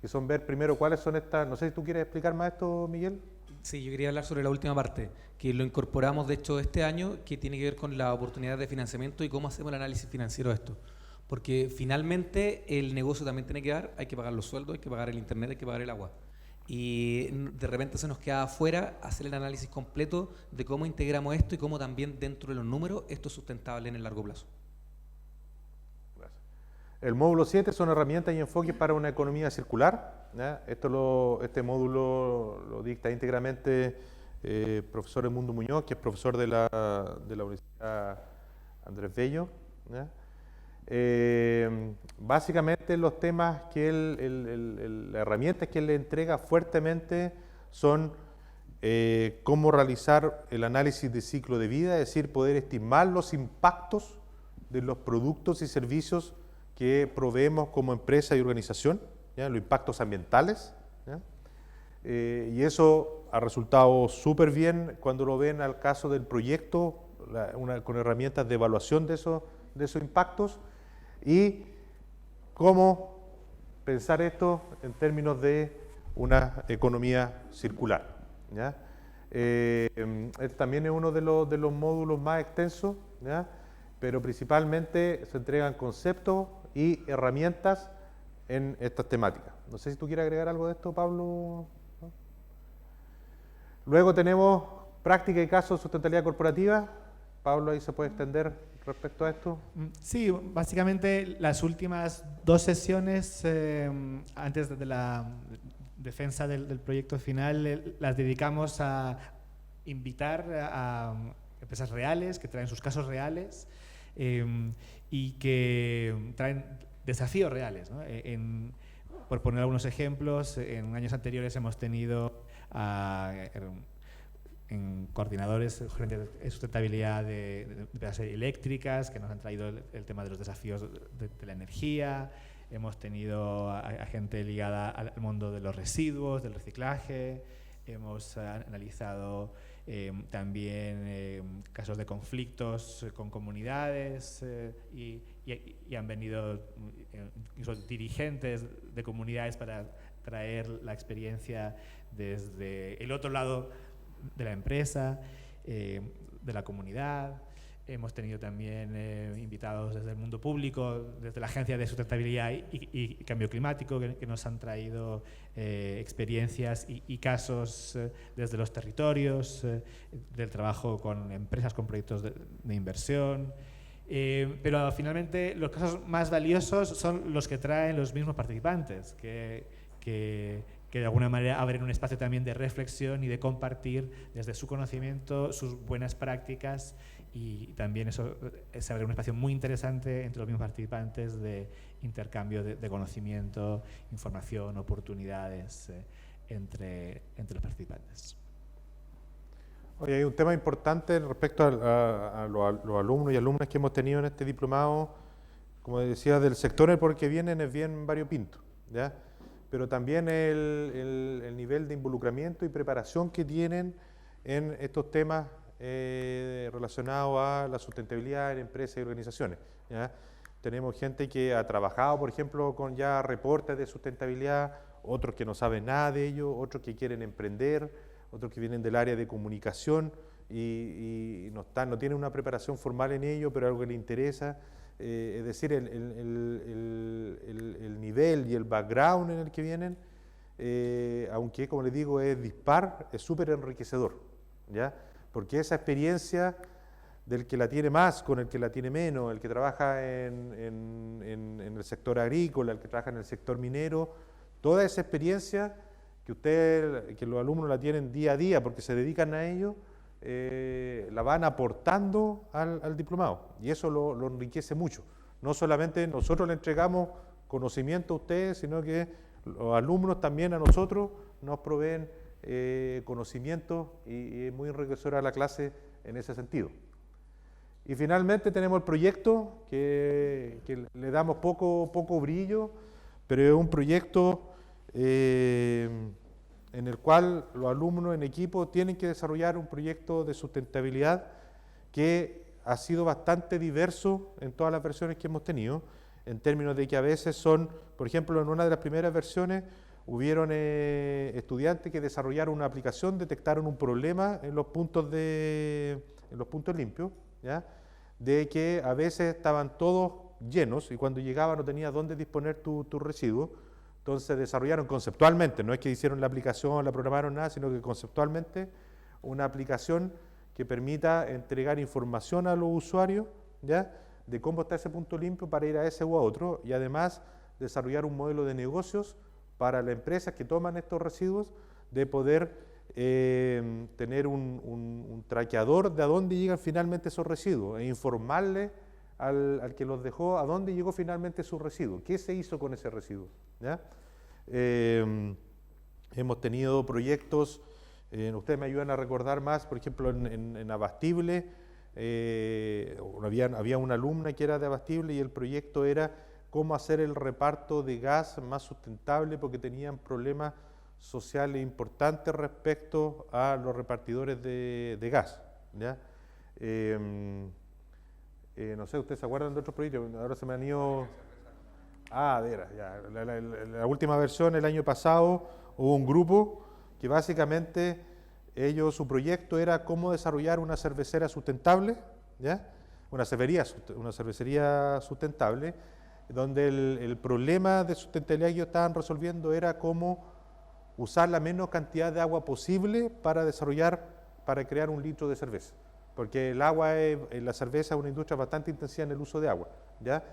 que son ver primero cuáles son estas. No sé si tú quieres explicar más esto, Miguel. Sí, yo quería hablar sobre la última parte, que lo incorporamos de hecho este año, que tiene que ver con la oportunidad de financiamiento y cómo hacemos el análisis financiero de esto. porque finalmente el negocio también tiene que dar, hay que pagar los sueldos, hay que pagar el internet, hay que pagar el agua. Y de repente se nos queda afuera hacer el análisis completo de cómo integramos esto y cómo también dentro de los números esto es sustentable en el largo plazo. Gracias. El módulo 7 son herramientas y enfoques para una economía circular, ¿ya? Este módulo lo dicta íntegramente profesor Edmundo Muñoz, que es profesor de la Universidad Andrés Bello, ¿ya? Básicamente los temas que las herramientas que él le entrega fuertemente son cómo realizar el análisis de ciclo de vida, es decir, poder estimar los impactos de los productos y servicios que proveemos como empresa y organización, ¿ya? Los impactos ambientales, ¿ya? Y eso ha resultado súper bien cuando lo ven al caso del proyecto, con herramientas de evaluación de esos impactos, y cómo pensar esto en términos de una economía circular, ¿ya? También es uno de los módulos más extensos, ¿ya? Pero principalmente se entregan conceptos y herramientas en estas temáticas. No sé si tú quieres agregar algo de esto, Pablo. ¿No? Luego tenemos práctica y casos de sustentabilidad corporativa. Pablo, ahí se puede extender respecto a esto. Sí, básicamente las últimas 2 sesiones antes de la defensa del proyecto final las dedicamos a invitar a empresas reales que traen sus casos reales y que traen desafíos reales, ¿no? Por poner algunos ejemplos, en años anteriores hemos tenido en coordinadores, gerentes de sustentabilidad de empresas eléctricas que nos han traído el tema de los desafíos de la energía. Hemos tenido a gente ligada al mundo de los residuos, del reciclaje. Hemos analizado también casos de conflictos con comunidades y han venido incluso dirigentes de comunidades para traer la experiencia desde el otro lado de la empresa, de la comunidad. Hemos tenido también invitados desde el mundo público, desde la Agencia de Sustentabilidad y Cambio Climático, que nos han traído experiencias y casos desde los territorios, del trabajo con empresas, con proyectos de inversión. Pero finalmente los casos más valiosos son los que traen los mismos participantes, que de alguna manera abren un espacio también de reflexión y de compartir desde su conocimiento sus buenas prácticas, y también eso se abre un espacio muy interesante entre los mismos participantes de intercambio de conocimiento, información, oportunidades entre los participantes. Oye, hay un tema importante respecto a los alumnos y alumnas que hemos tenido en este diplomado, como decía, del sector en el que vienen es bien variopinto, ¿ya? Pero también el nivel de involucramiento y preparación que tienen en estos temas relacionados a la sustentabilidad en empresas y organizaciones, ¿ya? Tenemos gente que ha trabajado, por ejemplo, con ya reportes de sustentabilidad, otros que no saben nada de ello, otros que quieren emprender, otros que vienen del área de comunicación y no tienen una preparación formal en ello, pero algo que les interesa. Es decir, el nivel y el background en el que vienen, aunque como les digo es dispar, es súper enriquecedor, ¿ya? Porque esa experiencia del que la tiene más con el que la tiene menos, el que trabaja en el sector agrícola, el que trabaja en el sector minero, toda esa experiencia que los alumnos la tienen día a día porque se dedican a ello, la van aportando al diplomado, y eso lo enriquece mucho. No solamente nosotros le entregamos conocimiento a ustedes, sino que los alumnos también a nosotros nos proveen conocimiento, y es muy enriquecedora la clase en ese sentido. Y finalmente tenemos el proyecto que le damos poco brillo, pero es un proyecto en el cual los alumnos en equipo tienen que desarrollar un proyecto de sustentabilidad que ha sido bastante diverso en todas las versiones que hemos tenido, en términos de que a veces son, por ejemplo, en una de las primeras versiones hubieron estudiantes que desarrollaron una aplicación, detectaron un problema en los puntos limpios, ¿ya? De que a veces estaban todos llenos y cuando llegaba no tenías dónde disponer tus residuos. Entonces desarrollaron conceptualmente, no es que hicieron la aplicación, la programaron nada, sino que conceptualmente una aplicación que permita entregar información a los usuarios, ¿ya?, de cómo está ese punto limpio para ir a ese u a otro, y además desarrollar un modelo de negocios para las empresas que toman estos residuos, de poder tener un traqueador de a dónde llegan finalmente esos residuos e informarle al que los dejó a dónde llegó finalmente su residuo, qué se hizo con ese residuo, ¿ya? Hemos tenido proyectos, ustedes me ayudan a recordar más, por ejemplo en Abastible, había una alumna que era de Abastible y el proyecto era cómo hacer el reparto de gas más sustentable porque tenían problemas sociales importantes respecto a los repartidores de gas, ¿ya? No sé, ¿ustedes se acuerdan de otros proyectos? Ahora se me han ido... Ah, de veras, ya. La última versión, el año pasado, hubo un grupo que básicamente su proyecto era cómo desarrollar una cervecera sustentable, ¿ya? Una cervecería sustentable, donde el problema de sustentabilidad que ellos estaban resolviendo era cómo usar la menos cantidad de agua posible para crear un litro de cerveza. Porque el agua, la cerveza es una industria bastante intensiva en el uso de agua, ¿ya?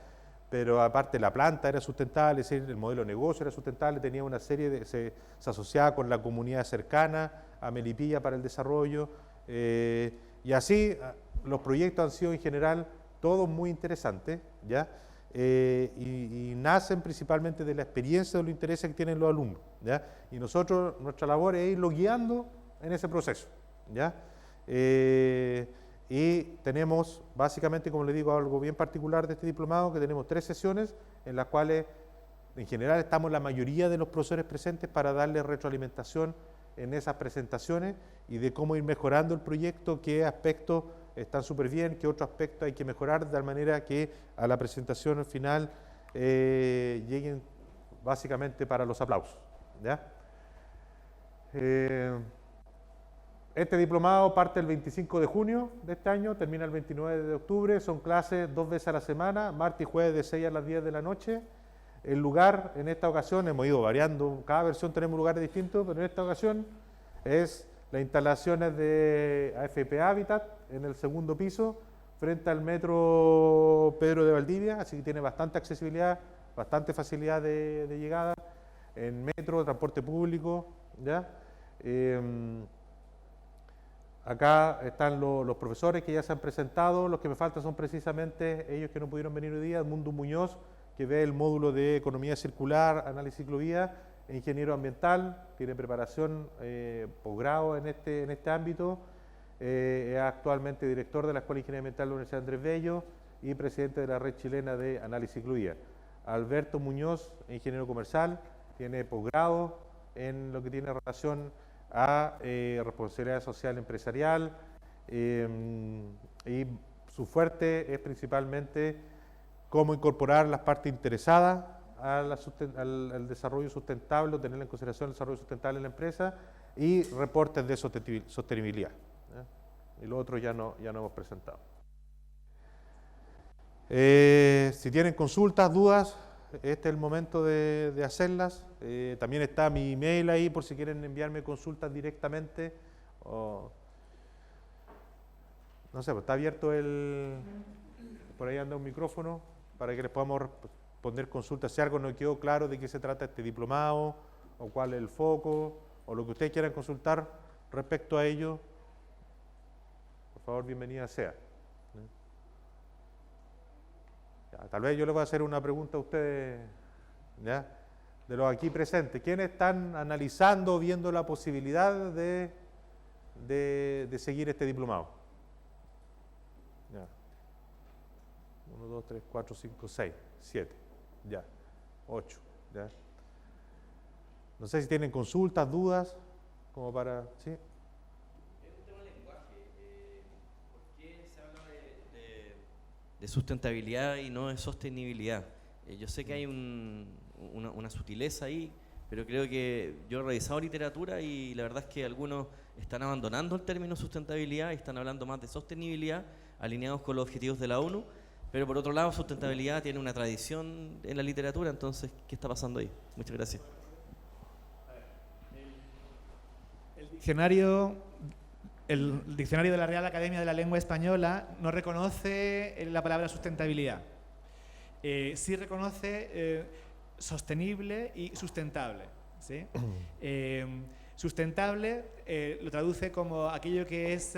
Pero aparte la planta era sustentable, es decir, el modelo de negocio era sustentable, tenía una serie se asociaba con la comunidad cercana a Melipilla para el desarrollo, y así los proyectos han sido en general todos muy interesantes, ¿ya? Y nacen principalmente de la experiencia, de los intereses que tienen los alumnos, ¿ya? Y nosotros, nuestra labor es irlos guiando en ese proceso, ¿ya? Y tenemos básicamente, como les digo, algo bien particular de este diplomado, que tenemos 3 sesiones en las cuales en general estamos la mayoría de los profesores presentes para darle retroalimentación en esas presentaciones y de cómo ir mejorando el proyecto, qué aspectos están súper bien, qué otros aspectos hay que mejorar, de tal manera que a la presentación final lleguen básicamente para los aplausos, ¿ya? Este diplomado parte el 25 de junio de este año, termina el 29 de octubre, son clases 2 veces a la semana, martes y jueves de 6 a las 10 de la noche. El lugar, en esta ocasión, hemos ido variando, cada versión tenemos lugares distintos, pero en esta ocasión es las instalaciones de AFP Habitat en el 2º piso, frente al metro Pedro de Valdivia, así que tiene bastante accesibilidad, bastante facilidad de llegada, en metro, transporte público, ¿ya? Acá están los profesores que ya se han presentado, los que me faltan son precisamente ellos que no pudieron venir hoy día, Edmundo Muñoz, que ve el módulo de Economía Circular, Análisis Ciclovía, ingeniero ambiental, tiene preparación posgrado en este ámbito, es actualmente director de la Escuela de Ingeniería Ambiental de la Universidad Andrés Bello y presidente de la Red Chilena de Análisis Ciclovía. Alberto Muñoz, ingeniero comercial, tiene posgrado en lo que tiene relación a responsabilidad social empresarial, y su fuerte es principalmente cómo incorporar las partes interesadas al desarrollo sustentable, o tener en consideración el desarrollo sustentable en la empresa, y reportes de sostenibilidad, ¿eh? Y lo otro ya no hemos presentado. Si tienen consultas, dudas, este es el momento de hacerlas. También está mi email ahí por si quieren enviarme consultas directamente. No sé, pues está abierto por ahí anda un micrófono para que les podamos responder consultas. Si algo no quedó claro de qué se trata este diplomado, o cuál es el foco, o lo que ustedes quieran consultar respecto a ello, por favor, bienvenida sea. Ya, tal vez yo les voy a hacer una pregunta a ustedes, ¿ya?, de los aquí presentes. ¿Quiénes están analizando, viendo la posibilidad de seguir este diplomado? Ya. 1, 2, 3, 4, 5, 6, 7, ya, 8, ya. No sé si tienen consultas, dudas, como para... ¿sí? Es un tema de lenguaje. ¿Por qué se habla de sustentabilidad y no de sostenibilidad? Yo sé que hay una sutileza ahí, pero creo que yo he revisado literatura y la verdad es que algunos están abandonando el término sustentabilidad y están hablando más de sostenibilidad, alineados con los objetivos de la ONU, Pero por otro lado, sustentabilidad tiene una tradición en la literatura, entonces, ¿qué está pasando ahí? Muchas gracias. El diccionario de la Real Academia de la Lengua Española no reconoce la palabra sustentabilidad. Sí reconoce sostenible y sustentable, ¿sí? Sustentable lo traduce como aquello que es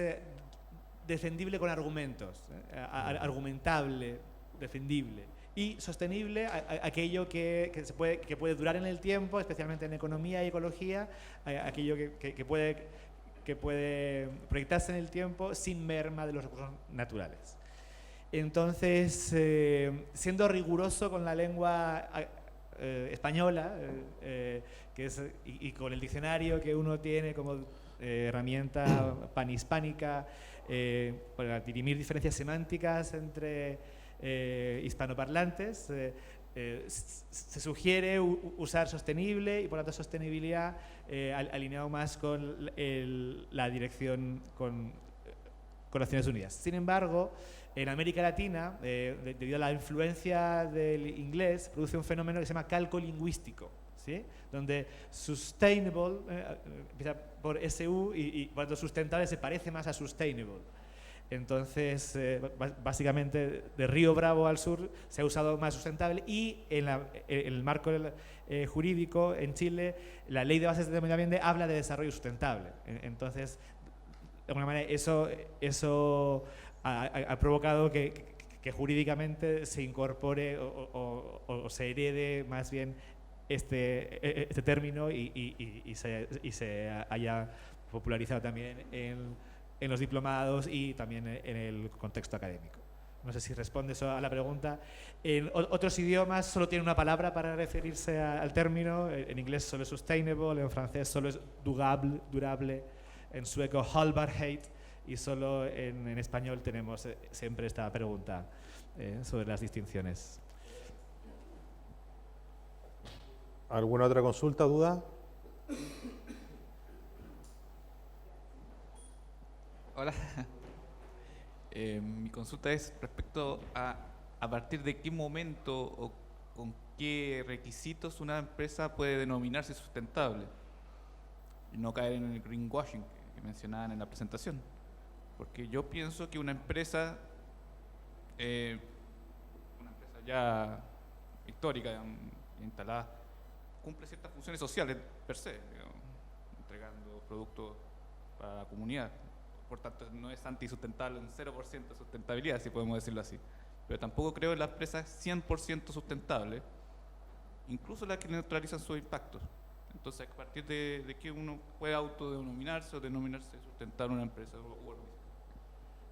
defendible con argumentos, argumentable, defendible. Y sostenible, aquello que puede durar en el tiempo, especialmente en economía y ecología, aquello que puede proyectarse en el tiempo sin merma de los recursos naturales. Entonces, siendo riguroso con la lengua española, y con el diccionario que uno tiene como herramienta panhispánica para dirimir diferencias semánticas entre hispanoparlantes, se sugiere usar sostenible y por lo tanto sostenibilidad alineado más con la dirección con Naciones Unidas. Sin embargo, en América Latina, debido a la influencia del inglés, produce un fenómeno que se llama calco lingüístico, ¿sí? Donde sustainable empieza por SU y por lo tanto sustentable se parece más a sustainable. Entonces, básicamente, de Río Bravo al sur se ha usado más sustentable y en el marco jurídico en Chile, la Ley de Bases de Medio Ambiente habla de desarrollo sustentable. Entonces, de alguna manera, eso ha provocado que jurídicamente se incorpore o se herede más bien este término y se haya popularizado también en los diplomados y también en el contexto académico. No sé si responde eso a la pregunta. En otros idiomas solo tiene una palabra para referirse al término. En inglés solo es sustainable, en francés solo es durable, en sueco hållbarhet, y solo en español tenemos siempre esta pregunta sobre las distinciones. ¿Alguna otra consulta, duda? Hola. Mi consulta es respecto a partir de qué momento o con qué requisitos una empresa puede denominarse sustentable y no caer en el greenwashing que mencionaban en la presentación. Porque yo pienso que una empresa ya histórica, instalada, cumple ciertas funciones sociales per se, digamos, entregando productos para la comunidad. Por tanto, no es antisustentable, un 0% de sustentabilidad, si podemos decirlo así. Pero tampoco creo en las empresas 100% sustentables, incluso las que neutralizan sus impactos. Entonces, a partir de que uno puede autodenominarse o denominarse sustentable una empresa o organización.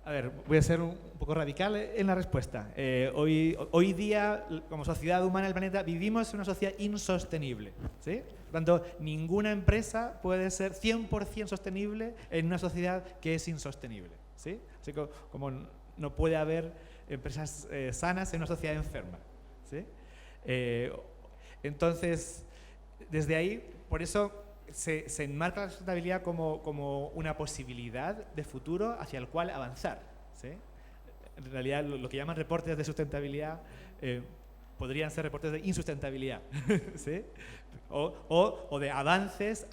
A ver, voy a ser un poco radical en la respuesta. Hoy día, como sociedad humana del planeta, vivimos en una sociedad insostenible, ¿sí? Por lo tanto, ninguna empresa puede ser 100% sostenible en una sociedad que es insostenible, ¿sí? Así como no puede haber empresas sanas en una sociedad enferma, ¿sí? Entonces, desde ahí, por eso se enmarca la sustentabilidad como una posibilidad de futuro hacia el cual avanzar, ¿sí? En realidad, lo que llaman reportes de sustentabilidad podrían ser reportes de insustentabilidad, ¿sí? O de avances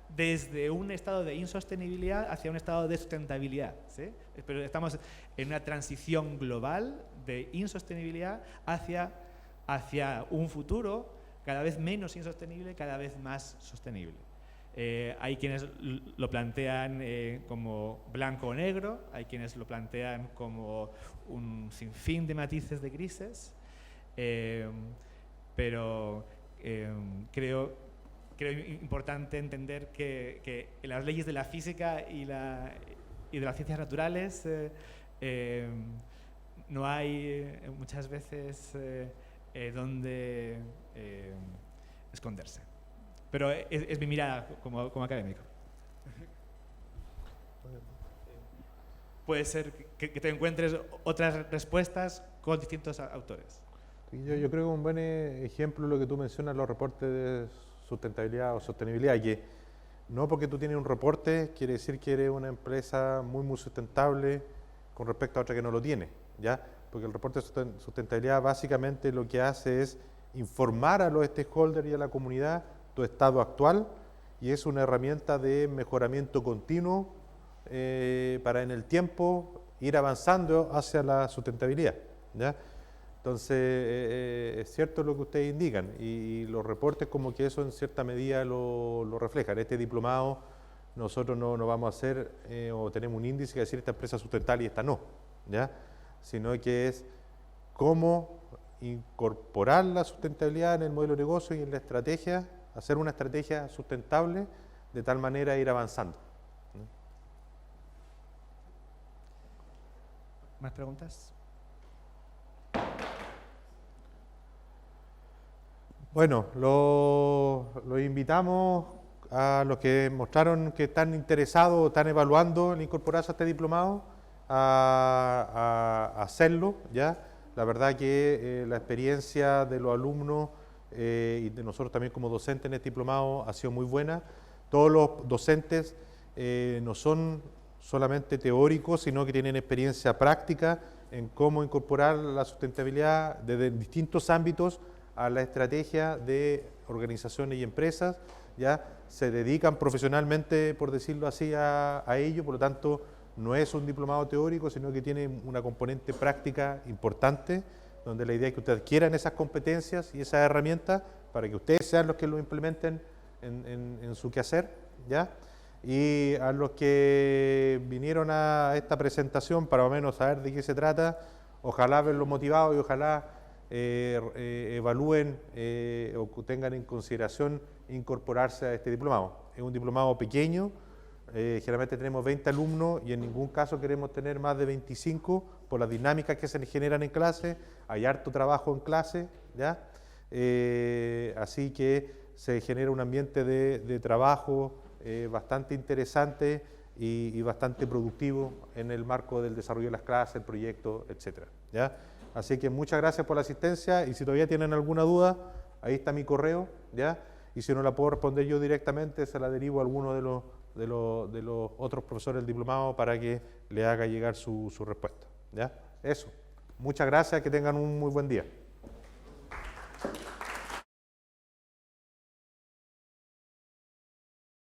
desde un estado de insostenibilidad hacia un estado de sustentabilidad, ¿sí? Pero estamos en una transición global de insostenibilidad hacia un futuro cada vez menos insostenible, cada vez más sostenible. Hay quienes lo plantean como blanco o negro, hay quienes lo plantean como un sinfín de matices de grises, pero creo importante entender que las leyes de la física y de las ciencias naturales no hay muchas veces donde esconderse. Pero es mi mirada como académico. Puede ser que te encuentres otras respuestas con distintos autores. Yo creo que un buen ejemplo es lo que tú mencionas, los reportes de sustentabilidad o sostenibilidad, que no porque tú tienes un reporte quiere decir que eres una empresa muy sustentable con respecto a otra que no lo tiene, ¿ya? porque el reporte de sustentabilidad básicamente lo que hace es informar a los stakeholders y a la comunidad tu estado actual, y es una herramienta de mejoramiento continuo para en el tiempo ir avanzando hacia la sustentabilidad, ¿ya? Entonces, es cierto lo que ustedes indican, y los reportes como que eso en cierta medida lo reflejan. Este diplomado nosotros no vamos a hacer o tenemos un índice que decir esta empresa es sustentable y esta no, ¿ya? Sino que es cómo incorporar la sustentabilidad en el modelo de negocio y en la estrategia, hacer una estrategia sustentable de tal manera ir avanzando. ¿Más preguntas? Bueno, los invitamos a los que mostraron que están interesados o están evaluando el incorporarse a este diplomado a hacerlo, ¿ya? La verdad que la experiencia de los alumnos y de nosotros también como docentes en este diplomado ha sido muy buena. Todos los docentes no son solamente teóricos, sino que tienen experiencia práctica en cómo incorporar la sustentabilidad desde distintos ámbitos a la estrategia de organizaciones y empresas, ya se dedican profesionalmente, por decirlo así, a ello, por lo tanto no es un diplomado teórico, sino que tiene una componente práctica importante, donde la idea es que ustedes adquieran esas competencias y esas herramientas para que ustedes sean los que lo implementen en su quehacer, ¿ya? Y a los que vinieron a esta presentación para más o menos saber de qué se trata, ojalá verlos motivados y ojalá evalúen o tengan en consideración incorporarse a este diplomado. Es un diplomado pequeño, generalmente tenemos 20 alumnos y en ningún caso queremos tener más de 25 por las dinámicas que se generan en clase, hay harto trabajo en clase, ¿ya? Así que se genera un ambiente de trabajo bastante interesante y bastante productivo en el marco del desarrollo de las clases, el proyecto, etcétera, ¿ya? Así que muchas gracias por la asistencia y si todavía tienen alguna duda, ahí está mi correo, ¿ya? Y si no la puedo responder yo directamente, se la derivo a alguno de los otros profesores del diplomado para que le haga llegar su respuesta, ¿ya? Eso. Muchas gracias, que tengan un muy buen día.